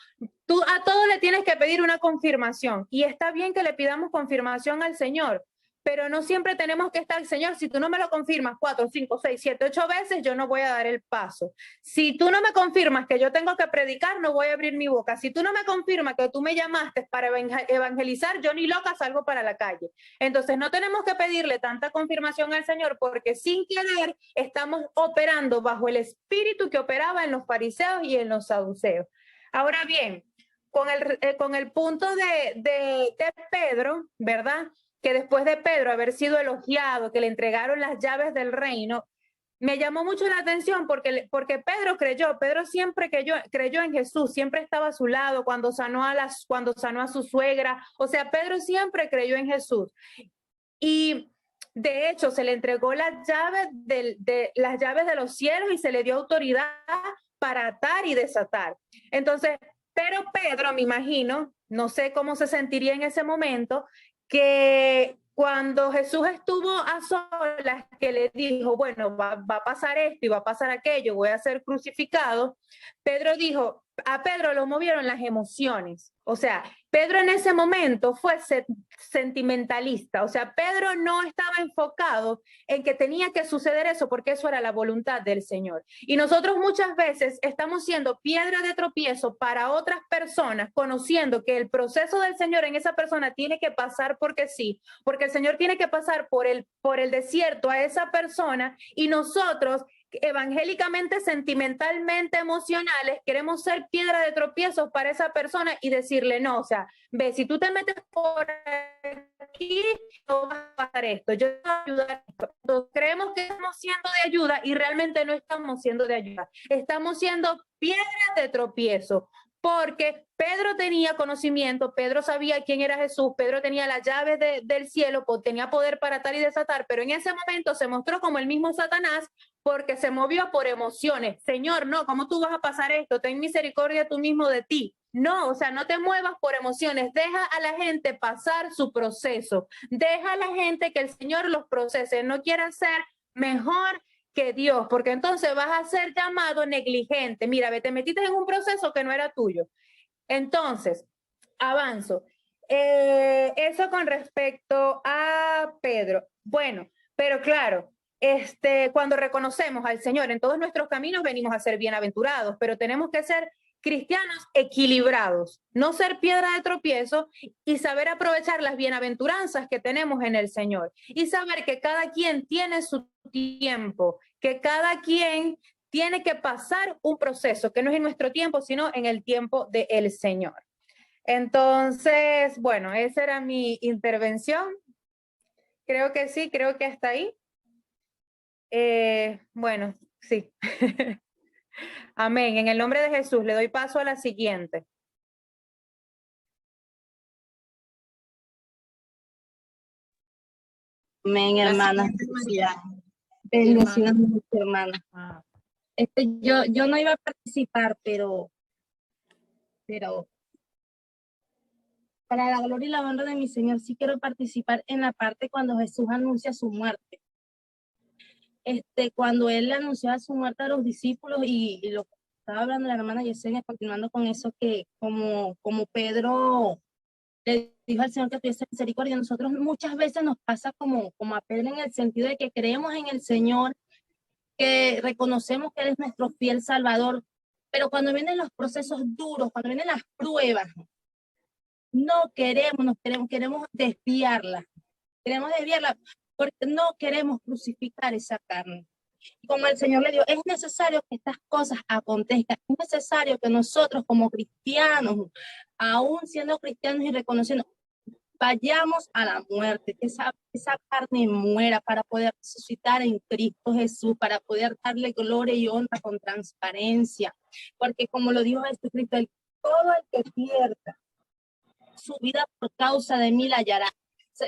tú a todo le tienes que pedir una confirmación y está bien que le pidamos confirmación al Señor, pero no siempre tenemos que estar, Señor, si tú no me lo confirmas 4, 5, 6, 7, 8 veces, yo no voy a dar el paso. Si tú no me confirmas que yo tengo que predicar, no voy a abrir mi boca. Si tú no me confirmas que tú me llamaste para evangelizar, yo ni loca salgo para la calle. Entonces no tenemos que pedirle tanta confirmación al Señor porque sin querer estamos operando bajo el espíritu que operaba en los fariseos y en los saduceos. Ahora bien, con el punto de Pedro, ¿verdad? Que después de Pedro haber sido elogiado, que le entregaron las llaves del reino, me llamó mucho la atención porque Pedro siempre creyó en Jesús, siempre estaba a su lado cuando sanó a su suegra, o sea, Pedro siempre creyó en Jesús. Y de hecho se le entregó las llaves las llaves de los cielos y se le dio autoridad para atar y desatar. Entonces, pero Pedro, me imagino, no sé cómo se sentiría en ese momento, que cuando Jesús estuvo a solas, que le dijo, bueno, va a pasar esto y va a pasar aquello, voy a ser crucificado, Pedro dijo, a Pedro lo movieron las emociones. O sea, Pedro en ese momento fue sentimentalista. O sea, Pedro no estaba enfocado en que tenía que suceder eso porque eso era la voluntad del Señor. Y nosotros muchas veces estamos siendo piedra de tropiezo para otras personas, conociendo que el proceso del Señor en esa persona tiene que pasar porque sí, porque el Señor tiene que pasar por el desierto a esa persona, y nosotros evangélicamente, sentimentalmente, emocionales, queremos ser piedra de tropiezos para esa persona y decirle no, o sea, ve, si tú te metes por aquí, no vas a pasar esto, yo te voy a ayudar. Entonces, creemos que estamos siendo de ayuda y realmente no estamos siendo de ayuda, estamos siendo piedras de tropiezo. Porque Pedro tenía conocimiento, Pedro sabía quién era Jesús, Pedro tenía las llaves del cielo, tenía poder para atar y desatar, pero en ese momento se mostró como el mismo Satanás porque se movió por emociones. Señor, no, ¿cómo tú vas a pasar esto? Ten misericordia tú mismo de ti. No, o sea, no te muevas por emociones, deja a la gente pasar su proceso, deja a la gente que el Señor los procese, no quieras ser mejor que Dios, porque entonces vas a ser llamado negligente. Mira, te metiste en un proceso que no era tuyo. Entonces, avanzo. Eso con respecto a Pedro. Bueno, pero claro, cuando reconocemos al Señor en todos nuestros caminos, venimos a ser bienaventurados, pero tenemos que ser cristianos equilibrados, no ser piedra de tropiezo y saber aprovechar las bienaventuranzas que tenemos en el Señor y saber que cada quien tiene su tiempo, que cada quien tiene que pasar un proceso que no es en nuestro tiempo, sino en el tiempo del Señor. Entonces, bueno, esa era mi intervención. Creo que sí, creo que hasta ahí. Bueno, sí. Amén. En el nombre de Jesús, le doy paso a la siguiente. Amén, hermanas. Bendiciones, hermanas. Yo no iba a participar, pero para la gloria y la honra de mi Señor, sí quiero participar en la parte cuando Jesús anuncia su muerte. Cuando él anunciaba su muerte a los discípulos y lo que estaba hablando la hermana Yesenia, continuando con eso, que como Pedro le dijo al Señor que tuviese misericordia, nosotros muchas veces nos pasa como a Pedro, en el sentido de que creemos en el Señor, que reconocemos que Él es nuestro fiel Salvador, pero cuando vienen los procesos duros, cuando vienen las pruebas, queremos desviarla porque no queremos crucificar esa carne. Y como el Señor le dijo, es necesario que estas cosas acontezcan, es necesario que nosotros como cristianos, aún siendo cristianos y reconociendo, vayamos a la muerte, que esa carne muera para poder resucitar en Cristo Jesús, para poder darle gloria y honra con transparencia, porque como lo dijo Jesucristo, todo el que pierda su vida por causa de mí la hallará.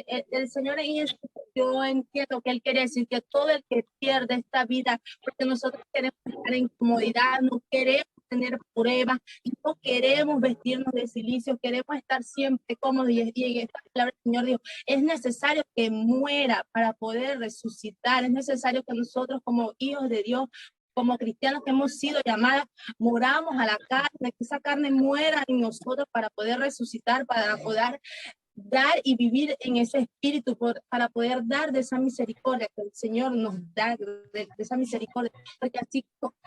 El Señor en eso, yo entiendo que Él quiere decir que todo el que pierde esta vida, porque nosotros queremos estar en comodidad, no queremos tener pruebas, no queremos vestirnos de silicio, queremos estar siempre cómodos, y en esta palabra el Señor dijo, es necesario que muera para poder resucitar, es necesario que nosotros como hijos de Dios, como cristianos que hemos sido llamados, moramos a la carne, que esa carne muera en nosotros para poder resucitar, para poder dar y vivir en ese espíritu, para poder dar de esa misericordia que el Señor nos da, de esa misericordia, porque así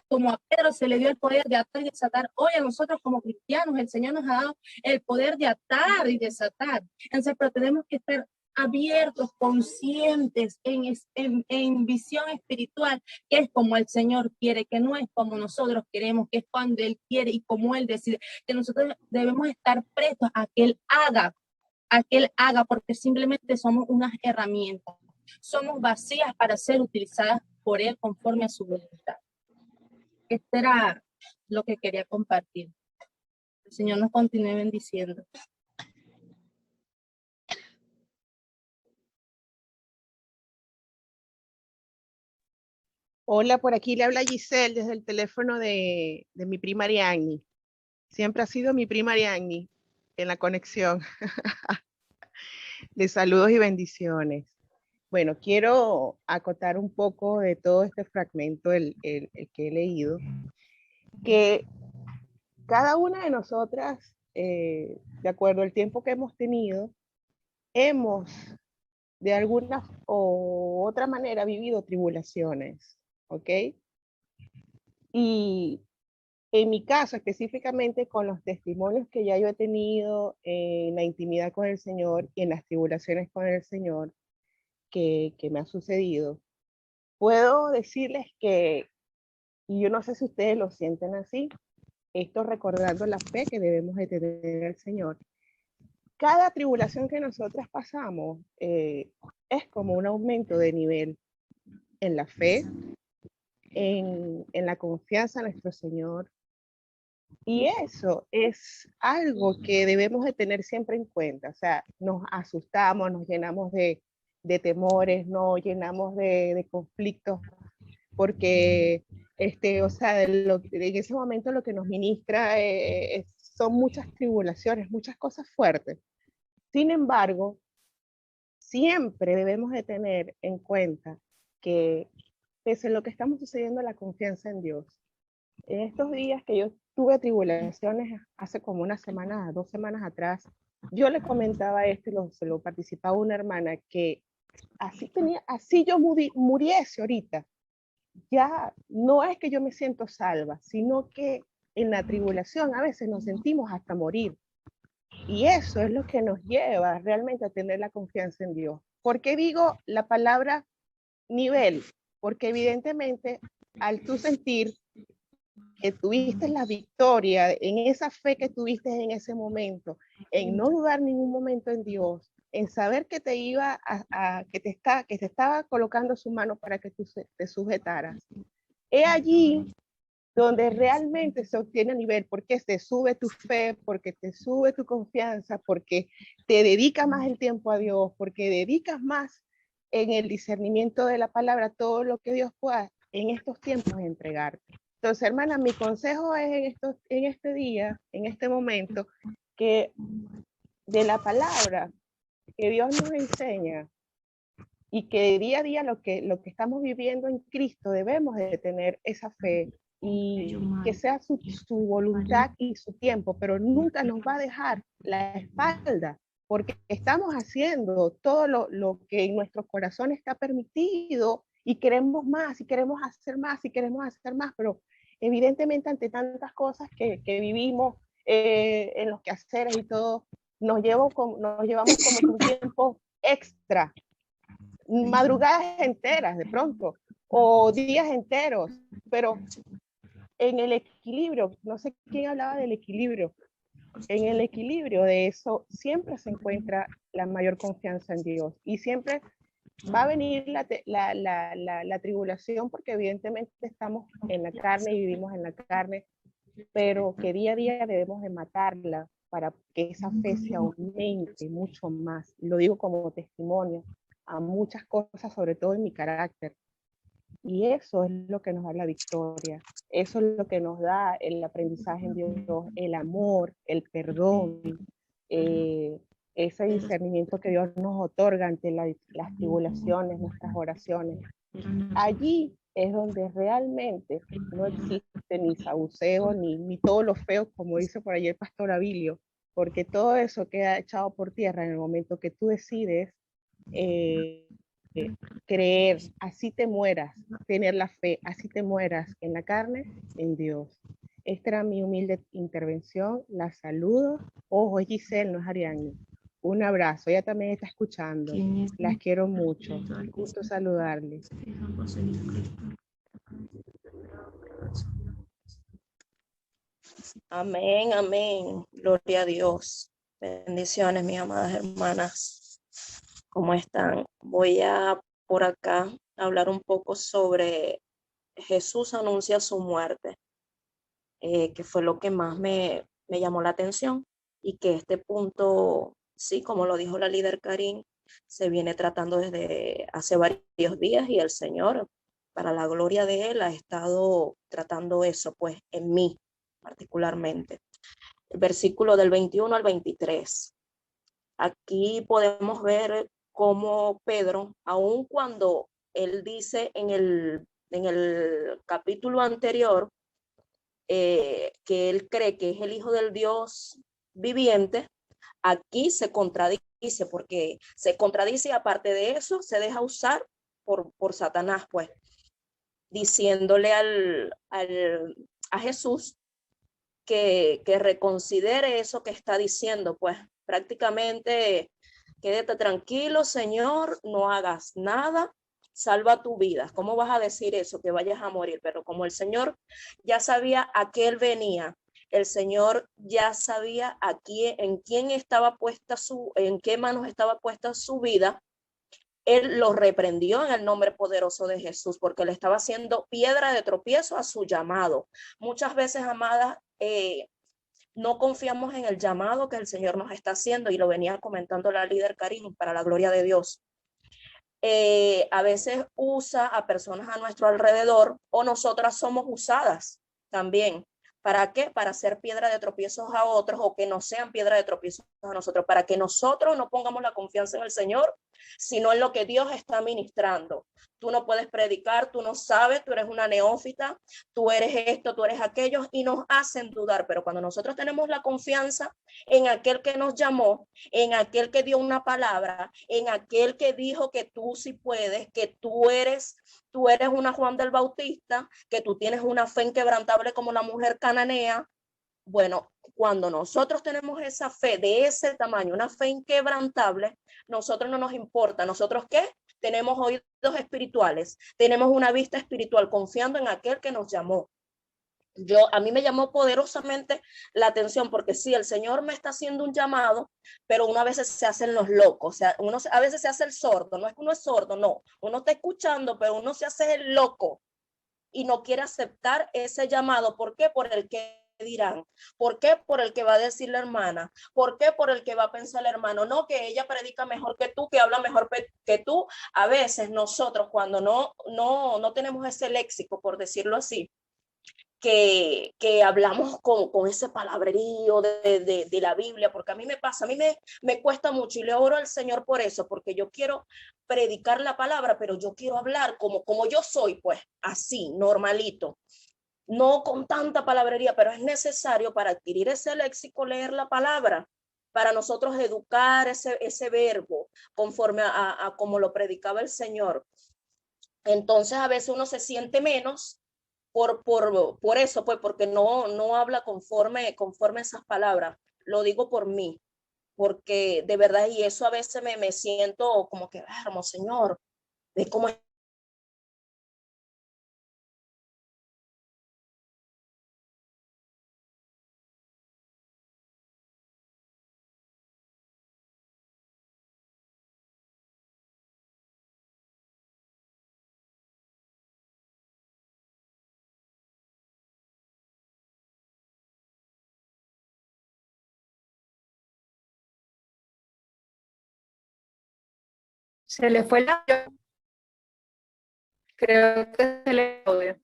como a Pedro se le dio el poder de atar y desatar, hoy a nosotros como cristianos el Señor nos ha dado el poder de atar y desatar. Entonces, pero tenemos que estar abiertos, conscientes, en visión espiritual, que es como el Señor quiere, que no es como nosotros queremos, que es cuando Él quiere y como Él decide, que nosotros debemos estar prestos a que Él haga, porque simplemente somos unas herramientas, somos vacías para ser utilizadas por Él conforme a su voluntad. Esto era lo que quería compartir. El Señor nos continúe bendiciendo. Hola, por aquí le habla Giselle desde el teléfono de mi prima Ariadne. Siempre ha sido mi prima Ariadne en la conexión. De saludos y bendiciones. Bueno, quiero acotar un poco de todo este fragmento, el que he leído, que cada una de nosotras, de acuerdo al tiempo que hemos tenido, hemos de alguna u otra manera vivido tribulaciones, ¿ok? Y en mi caso, específicamente con los testimonios que ya yo he tenido en la intimidad con el Señor y en las tribulaciones con el Señor que me ha sucedido, puedo decirles que, y yo no sé si ustedes lo sienten así, esto recordando la fe que debemos de tener en el Señor. Cada tribulación que nosotras pasamos es como un aumento de nivel en la fe, en la confianza en nuestro Señor. Y eso es algo que debemos de tener siempre en cuenta. O sea, nos asustamos, nos llenamos de temores, nos llenamos de conflictos, porque, o sea, en ese momento lo que nos ministra son muchas tribulaciones, muchas cosas fuertes. Sin embargo, siempre debemos de tener en cuenta que pese a lo que estamos sucediendo, la confianza en Dios. En estos días que yo tuve tribulaciones, hace como una semana, 2 semanas atrás, yo le comentaba se lo participaba una hermana, que así yo muriese ahorita, ya no es que yo me siento salva, sino que en la tribulación a veces nos sentimos hasta morir. Y eso es lo que nos lleva realmente a tener la confianza en Dios. ¿Por qué digo la palabra nivel? Porque evidentemente al tú sentir que tuviste la victoria, en esa fe que tuviste en ese momento, en no dudar ningún momento en Dios, en saber que te iba que te estaba colocando su mano para que tú te sujetaras. Es allí donde realmente se obtiene nivel, porque te sube tu fe, porque te sube tu confianza, porque te dedicas más el tiempo a Dios, porque dedicas más en el discernimiento de la palabra todo lo que Dios pueda en estos tiempos entregarte. Entonces, hermana, mi consejo es en este día, en este momento, que de la palabra que Dios nos enseña y que día a día lo que estamos viviendo en Cristo debemos de tener esa fe y que sea su voluntad y su tiempo, pero nunca nos va a dejar la espalda, porque estamos haciendo todo lo que en nuestro corazón está permitido y queremos más, y queremos hacer más, y queremos hacer más, pero evidentemente ante tantas cosas que vivimos en los quehaceres y todo, nos llevamos como un tiempo extra, madrugadas enteras de pronto, o días enteros, pero en el equilibrio, no sé quién hablaba del equilibrio, en el equilibrio de eso siempre se encuentra la mayor confianza en Dios y siempre va a venir la tribulación, porque evidentemente estamos en la carne y vivimos en la carne, pero que día a día debemos de matarla para que esa fe se aumente mucho más. Lo digo como testimonio a muchas cosas, sobre todo en mi carácter. Y eso es lo que nos da la victoria. Eso es lo que nos da el aprendizaje en Dios, el amor, el perdón, ese discernimiento que Dios nos otorga ante las tribulaciones, nuestras oraciones. Allí es donde realmente no existe ni sabuceo, ni todo lo feo, como dice por ahí el pastor Abilio, porque todo eso queda echado por tierra en el momento que tú decides creer, así te mueras, tener la fe, así te mueras en la carne, en Dios. Esta era mi humilde intervención, la saludo. Ojo, es Giselle, no es Ariadne. Un abrazo, ella también está escuchando, las quiero mucho, gusto saludarles. Amén, amén, gloria a Dios. Bendiciones, mis amadas hermanas. ¿Cómo están? Voy a por acá hablar un poco sobre Jesús anuncia su muerte, que fue lo que más me llamó la atención, y que este punto, sí, como lo dijo la líder Karin, se viene tratando desde hace varios días, y el Señor, para la gloria de Él, ha estado tratando eso, pues, en mí particularmente. El versículo del 21 al 23. Aquí podemos ver cómo Pedro, aun cuando él dice en el capítulo anterior que él cree que es el Hijo del Dios viviente, aquí se contradice, porque se contradice y aparte de eso se deja usar por Satanás, pues, diciéndole a Jesús que reconsidere eso que está diciendo, pues prácticamente quédate tranquilo, Señor, no hagas nada, salva tu vida. ¿Cómo vas a decir eso, que vayas a morir? Pero como el Señor ya sabía a qué él venía, el Señor ya sabía en qué manos estaba puesta su vida, él lo reprendió en el nombre poderoso de Jesús, porque le estaba haciendo piedra de tropiezo a su llamado. Muchas veces, amadas, no confiamos en el llamado que el Señor nos está haciendo, y lo venía comentando la líder Karim, para la gloria de Dios. A veces usa a personas a nuestro alrededor, o nosotras somos usadas también. ¿Para qué? Para hacer piedra de tropiezos a otros, o que no sean piedra de tropiezos a nosotros, para que nosotros no pongamos la confianza en el Señor, sino en lo que Dios está ministrando. Tú no puedes predicar, tú no sabes, tú eres una neófita, tú eres esto, tú eres aquello, y nos hacen dudar. Pero cuando nosotros tenemos la confianza en aquel que nos llamó, en aquel que dio una palabra, en aquel que dijo que tú sí puedes, que tú eres una Juan del Bautista, que tú tienes una fe inquebrantable como la mujer cananea. Bueno, cuando nosotros tenemos esa fe de ese tamaño, una fe inquebrantable, nosotros no nos importa. ¿Nosotros qué? Tenemos oídos espirituales, tenemos una vista espiritual, confiando en aquel que nos llamó. A mí me llamó poderosamente la atención, porque sí, el Señor me está haciendo un llamado, pero uno a veces se hacen los locos, o sea, uno a veces se hace el sordo. No es que uno es sordo, no, uno está escuchando, pero uno se hace el loco y no quiere aceptar ese llamado. ¿Por qué? Por el que dirán. ¿Por qué? Por el que va a decir la hermana. ¿Por qué? Por el que va a pensar el hermano. No, que ella predica mejor que tú, que habla mejor que tú. A veces nosotros, cuando no tenemos ese léxico, por decirlo así, que hablamos con ese palabrerío de la Biblia, porque a mí me pasa, a mí me cuesta mucho, y le oro al Señor por eso, porque yo quiero predicar la palabra, pero yo quiero hablar como yo soy, pues así, normalito, no con tanta palabrería, pero es necesario para adquirir ese léxico leer la palabra, para nosotros educar ese verbo conforme a como lo predicaba el Señor. Entonces a veces uno se siente menos por eso, pues, porque no habla conforme esas palabras. Lo digo por mí, porque de verdad, y eso a veces me siento como que, hermoso Señor, de cómo Se le fue la... Creo que se le fue.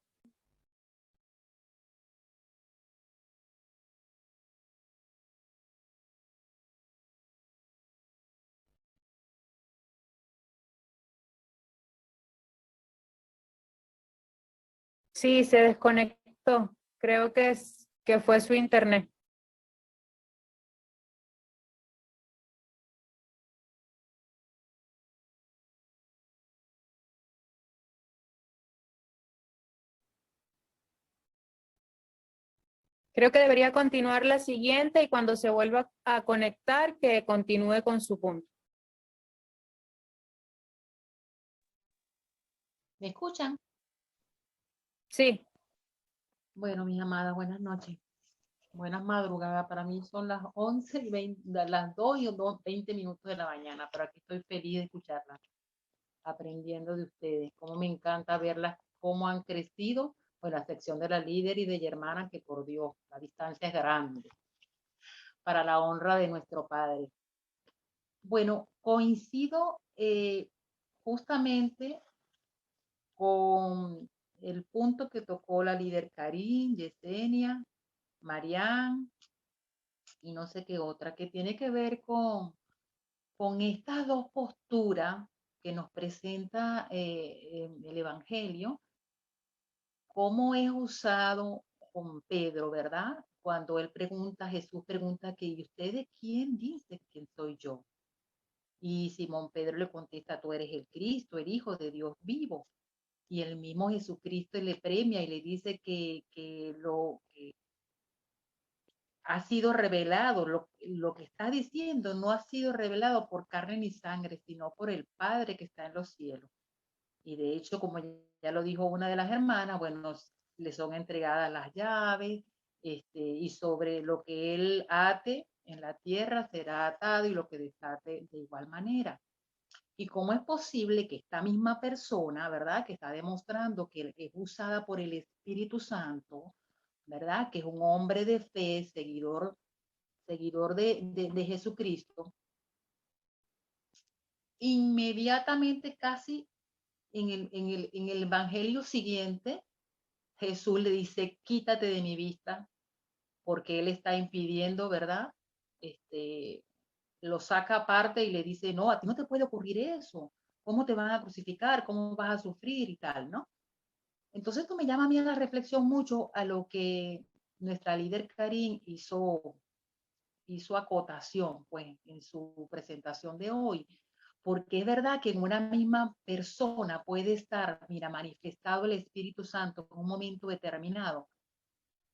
Sí, se desconectó. Creo que fue su internet. Creo que debería continuar la siguiente, y cuando se vuelva a conectar, que continúe con su punto. ¿Me escuchan? Sí. Bueno, mis amadas, buenas noches. Buenas madrugadas. Para mí son las 11:20, las 2 y 20 minutos de la mañana, pero aquí estoy feliz de escucharlas, aprendiendo de ustedes. Cómo me encanta verlas, cómo han crecido, pues la sección de la líder y de Germana, que por Dios, la distancia es grande, para la honra de nuestro Padre. Bueno, coincido justamente con el punto que tocó la líder Karim, Yesenia, Marián y no sé qué otra, que tiene que ver con estas dos posturas que nos presenta el Evangelio, cómo es usado con Pedro, ¿verdad? Cuando él pregunta, Jesús pregunta que ¿y ustedes quién dice que soy yo? Y Simón Pedro le contesta, tú eres el Cristo, el Hijo de Dios vivo. Y el mismo Jesucristo le premia y le dice que lo que ha sido revelado, lo que está diciendo no ha sido revelado por carne ni sangre, sino por el Padre que está en los cielos. Y de hecho, como ya lo dijo una de las hermanas, bueno, le son entregadas las llaves, y sobre lo que él ate en la tierra será atado y lo que desate de igual manera. Y cómo es posible que esta misma persona, ¿verdad? Que está demostrando que es usada por el Espíritu Santo, ¿verdad? Que es un hombre de fe, seguidor de Jesucristo, inmediatamente casi en el evangelio siguiente, Jesús le dice, quítate de mi vista, porque él está impidiendo, ¿verdad? Lo saca aparte y le dice, no, a ti no te puede ocurrir eso. ¿Cómo te van a crucificar? ¿Cómo vas a sufrir y tal, no? Entonces esto me llama a mí a la reflexión mucho a lo que nuestra líder Karin hizo acotación, pues, en su presentación de hoy, porque es verdad que en una misma persona puede estar, mira, manifestado el Espíritu Santo en un momento determinado,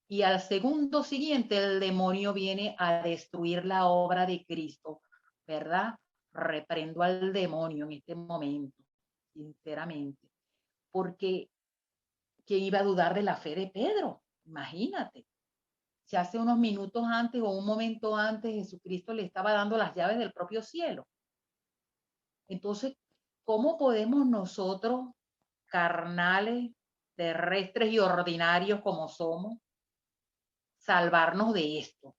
y al segundo siguiente el demonio viene a destruir la obra de Cristo, ¿verdad? Reprendo al demonio en este momento, sinceramente, porque ¿quién iba a dudar de la fe de Pedro? Imagínate. Si hace unos minutos antes o un momento antes Jesucristo le estaba dando las llaves del propio cielo. Entonces, ¿cómo podemos nosotros, carnales, terrestres y ordinarios como somos, salvarnos de esto?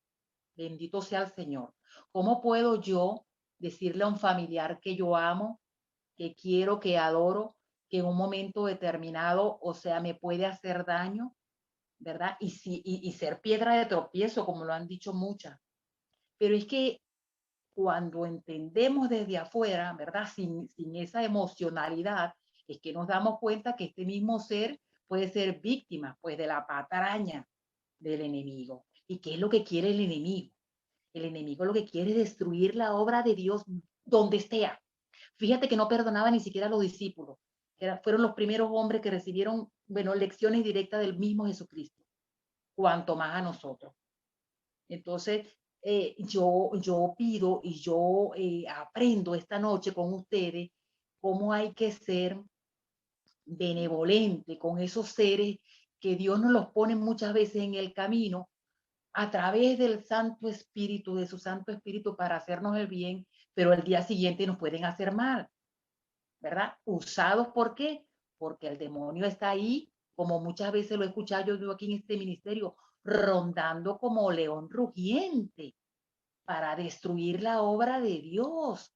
Bendito sea el Señor. ¿Cómo puedo yo decirle a un familiar que yo amo, que quiero, que adoro, que en un momento determinado, o sea, me puede hacer daño? ¿Verdad? Y ser piedra de tropiezo, como lo han dicho muchas. Pero es que cuando entendemos desde afuera, ¿verdad? Sin esa emocionalidad, es que nos damos cuenta que este mismo ser puede ser víctima, pues, de la patraña del enemigo. ¿Y qué es lo que quiere el enemigo? El enemigo lo que quiere es destruir la obra de Dios donde esté. Fíjate que no perdonaba ni siquiera a los discípulos. Fueron los primeros hombres que recibieron, bueno, lecciones directas del mismo Jesucristo, cuanto más a nosotros. Entonces, yo pido y yo aprendo esta noche con ustedes cómo hay que ser benevolente con esos seres que Dios nos los pone muchas veces en el camino a través del Santo Espíritu, de su Santo Espíritu para hacernos el bien, pero el día siguiente nos pueden hacer mal, ¿verdad? Usados, ¿por qué? Porque el demonio está ahí, como muchas veces lo he escuchado yo aquí en este ministerio, rondando como león rugiente para destruir la obra de Dios.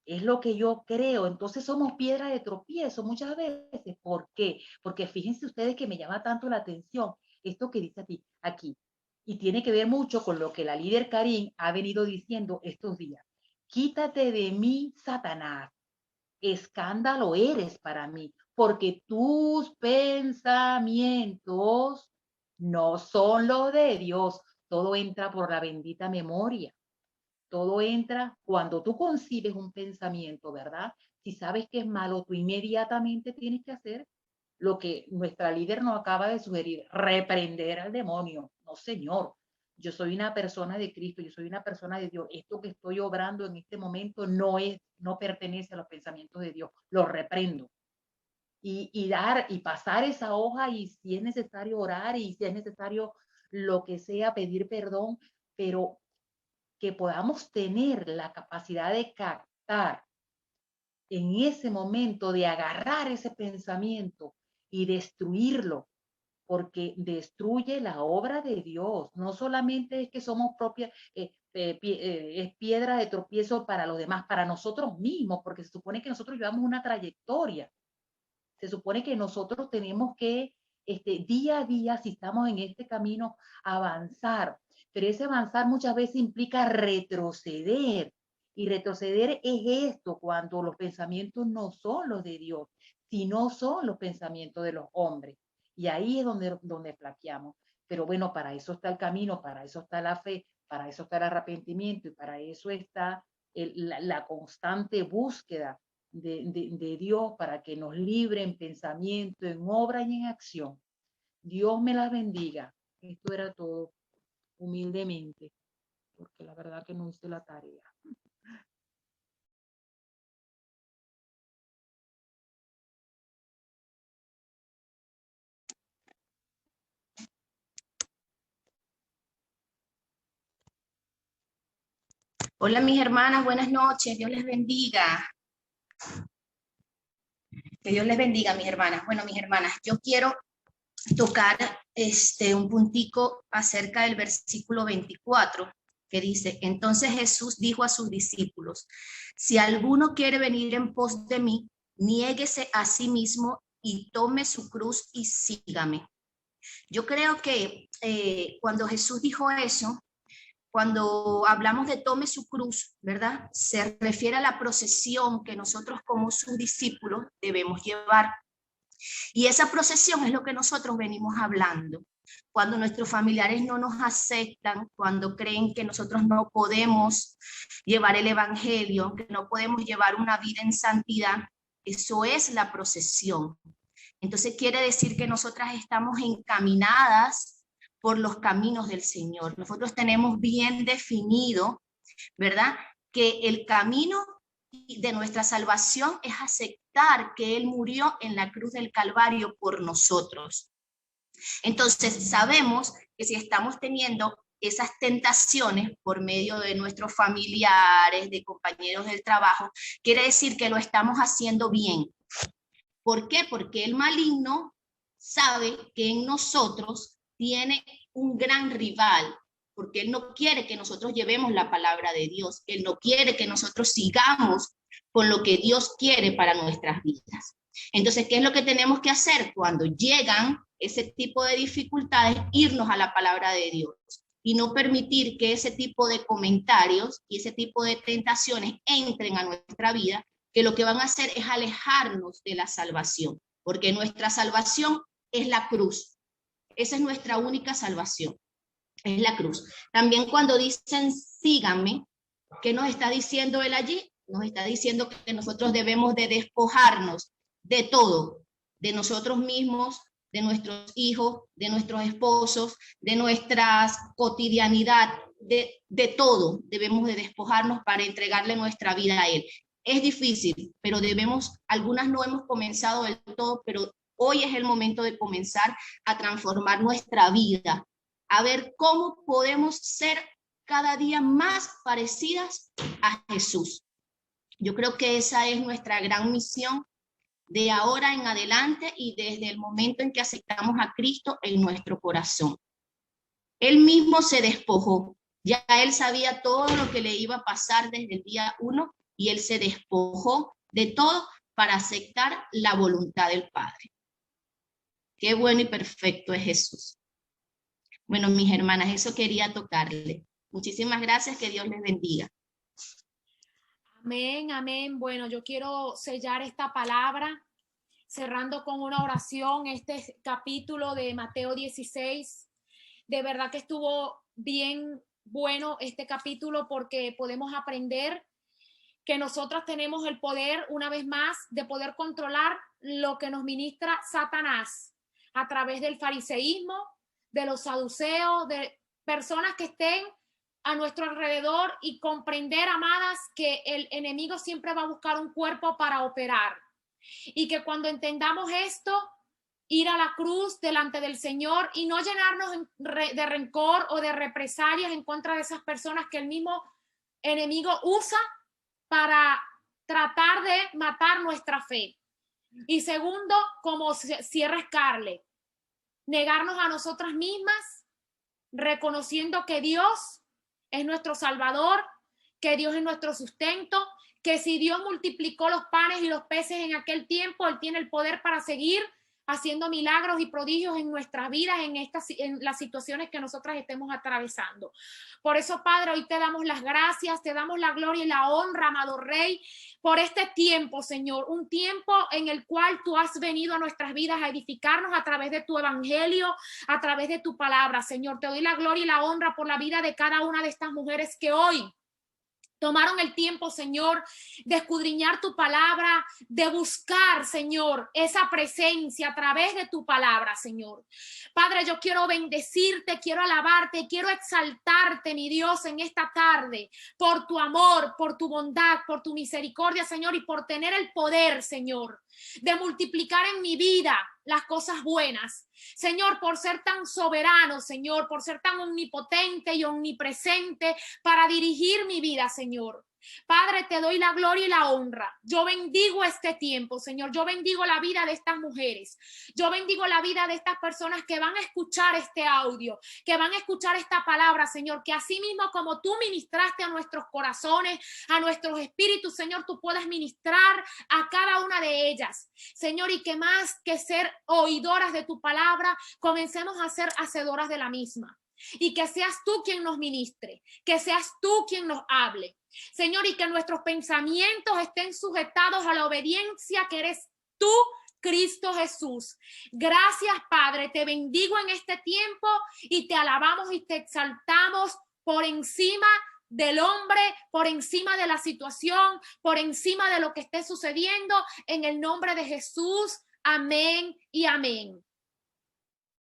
Es lo que yo creo. Entonces somos piedra de tropiezo muchas veces. ¿Por qué? Porque fíjense ustedes que me llama tanto la atención esto que dice aquí. Y tiene que ver mucho con lo que la líder Karin ha venido diciendo estos días. Quítate de mí, Satanás. Escándalo eres para mí, porque tus pensamientos no son los de Dios. Todo entra por la bendita memoria. Todo entra cuando tú concibes un pensamiento, ¿verdad? Si sabes que es malo, tú inmediatamente tienes que hacer lo que nuestra líder nos acaba de sugerir, reprender al demonio. No, señor, yo soy una persona de Cristo, yo soy una persona de Dios. Esto que estoy obrando en este momento no pertenece a los pensamientos de Dios. Lo reprendo. Y pasar esa hoja, y si es necesario orar, y si es necesario lo que sea, pedir perdón, pero que podamos tener la capacidad de captar en ese momento, de agarrar ese pensamiento y destruirlo, porque destruye la obra de Dios. No solamente es que somos es piedra de tropiezo para los demás, para nosotros mismos, porque se supone que nosotros llevamos una trayectoria. Se supone que nosotros tenemos que, día a día, si estamos en este camino, avanzar. Pero ese avanzar muchas veces implica retroceder. Y retroceder es esto, cuando los pensamientos no son los de Dios, sino son los pensamientos de los hombres. Y ahí es donde flaqueamos. Pero bueno, para eso está el camino, para eso está la fe, para eso está el arrepentimiento y para eso está la constante búsqueda de Dios para que nos libre en pensamiento, en obra y en acción. Dios me las bendiga. Esto era todo, humildemente, porque la verdad que no hice la tarea. Hola mis hermanas, buenas noches, Dios les bendiga. Que Dios les bendiga, mis hermanas. Bueno, mis hermanas, yo quiero tocar un puntico acerca del versículo 24, que dice: entonces Jesús dijo a sus discípulos, si alguno quiere venir en pos de mí, niéguese a sí mismo y tome su cruz y sígame. Yo creo que cuando Jesús dijo eso, cuando hablamos de tome su cruz, ¿verdad? Se refiere a la procesión que nosotros como sus discípulos debemos llevar. Y esa procesión es lo que nosotros venimos hablando. Cuando nuestros familiares no nos aceptan, cuando creen que nosotros no podemos llevar el evangelio, que no podemos llevar una vida en santidad, eso es la procesión. Entonces quiere decir que nosotras estamos encaminadas por los caminos del Señor. Nosotros tenemos bien definido, ¿verdad? Que el camino de nuestra salvación es aceptar que Él murió en la cruz del Calvario por nosotros. Entonces sabemos que si estamos teniendo esas tentaciones por medio de nuestros familiares, de compañeros del trabajo, quiere decir que lo estamos haciendo bien. ¿Por qué? Porque el maligno sabe que en nosotros tiene un gran rival, porque él no quiere que nosotros llevemos la palabra de Dios, él no quiere que nosotros sigamos con lo que Dios quiere para nuestras vidas. Entonces, ¿qué es lo que tenemos que hacer cuando llegan ese tipo de dificultades? Irnos a la palabra de Dios y no permitir que ese tipo de comentarios y ese tipo de tentaciones entren a nuestra vida, que lo que van a hacer es alejarnos de la salvación, porque nuestra salvación es la cruz. Esa es nuestra única salvación, es la cruz. También cuando dicen síganme, ¿qué nos está diciendo él allí? Nos está diciendo que nosotros debemos de despojarnos de todo, de nosotros mismos, de nuestros hijos, de nuestros esposos, de nuestra cotidianidad, de todo. Debemos de despojarnos para entregarle nuestra vida a él. Es difícil, pero algunas no hemos comenzado del todo, pero hoy es el momento de comenzar a transformar nuestra vida, a ver cómo podemos ser cada día más parecidas a Jesús. Yo creo que esa es nuestra gran misión de ahora en adelante y desde el momento en que aceptamos a Cristo en nuestro corazón. Él mismo se despojó, ya él sabía todo lo que le iba a pasar desde el día 1 y él se despojó de todo para aceptar la voluntad del Padre. Qué bueno y perfecto es Jesús. Bueno, mis hermanas, eso quería tocarle. Muchísimas gracias, que Dios les bendiga. Amén, amén. Bueno, yo quiero sellar esta palabra cerrando con una oración este capítulo de Mateo 16. De verdad que estuvo bien bueno este capítulo porque podemos aprender que nosotros tenemos el poder, una vez más, de poder controlar lo que nos ministra Satanás a través del fariseísmo, de los saduceos, de personas que estén a nuestro alrededor y comprender, amadas, que el enemigo siempre va a buscar un cuerpo para operar y que cuando entendamos esto, ir a la cruz delante del Señor y no llenarnos de rencor o de represalias en contra de esas personas que el mismo enemigo usa para tratar de matar nuestra fe. Y segundo, como cierra Scarlett, negarnos a nosotras mismas, reconociendo que Dios es nuestro Salvador, que Dios es nuestro sustento, que si Dios multiplicó los panes y los peces en aquel tiempo, Él tiene el poder para seguir haciendo milagros y prodigios en nuestras vidas, en las situaciones que nosotras estemos atravesando. Por eso, Padre, hoy te damos las gracias, te damos la gloria y la honra, amado Rey, por este tiempo, Señor, un tiempo en el cual tú has venido a nuestras vidas a edificarnos a través de tu evangelio, a través de tu palabra, Señor. Te doy la gloria y la honra por la vida de cada una de estas mujeres que hoy tomaron el tiempo, Señor, de escudriñar tu palabra, de buscar, Señor, esa presencia a través de tu palabra, Señor. Padre, yo quiero bendecirte, quiero alabarte, quiero exaltarte, mi Dios, en esta tarde, por tu amor, por tu bondad, por tu misericordia, Señor, y por tener el poder, Señor, de multiplicar en mi vida las cosas buenas. Señor, por ser tan soberano, Señor, por ser tan omnipotente y omnipresente para dirigir mi vida, Señor. Padre, te doy la gloria y la honra. Yo bendigo este tiempo, Señor. Yo bendigo la vida de estas mujeres. Yo bendigo la vida de estas personas que van a escuchar este audio, que van a escuchar esta palabra, Señor, que así mismo como tú ministraste a nuestros corazones, a nuestros espíritus, Señor, tú puedas ministrar a cada una de ellas, Señor, y que más que ser oidoras de tu palabra, comencemos a ser hacedoras de la misma. Y que seas tú quien nos ministre, que seas tú quien nos hable, Señor, y que nuestros pensamientos estén sujetados a la obediencia que eres tú, Cristo Jesús. Gracias, Padre, te bendigo en este tiempo y te alabamos y te exaltamos por encima del hombre, por encima de la situación, por encima de lo que esté sucediendo, en el nombre de Jesús. Amén y amén.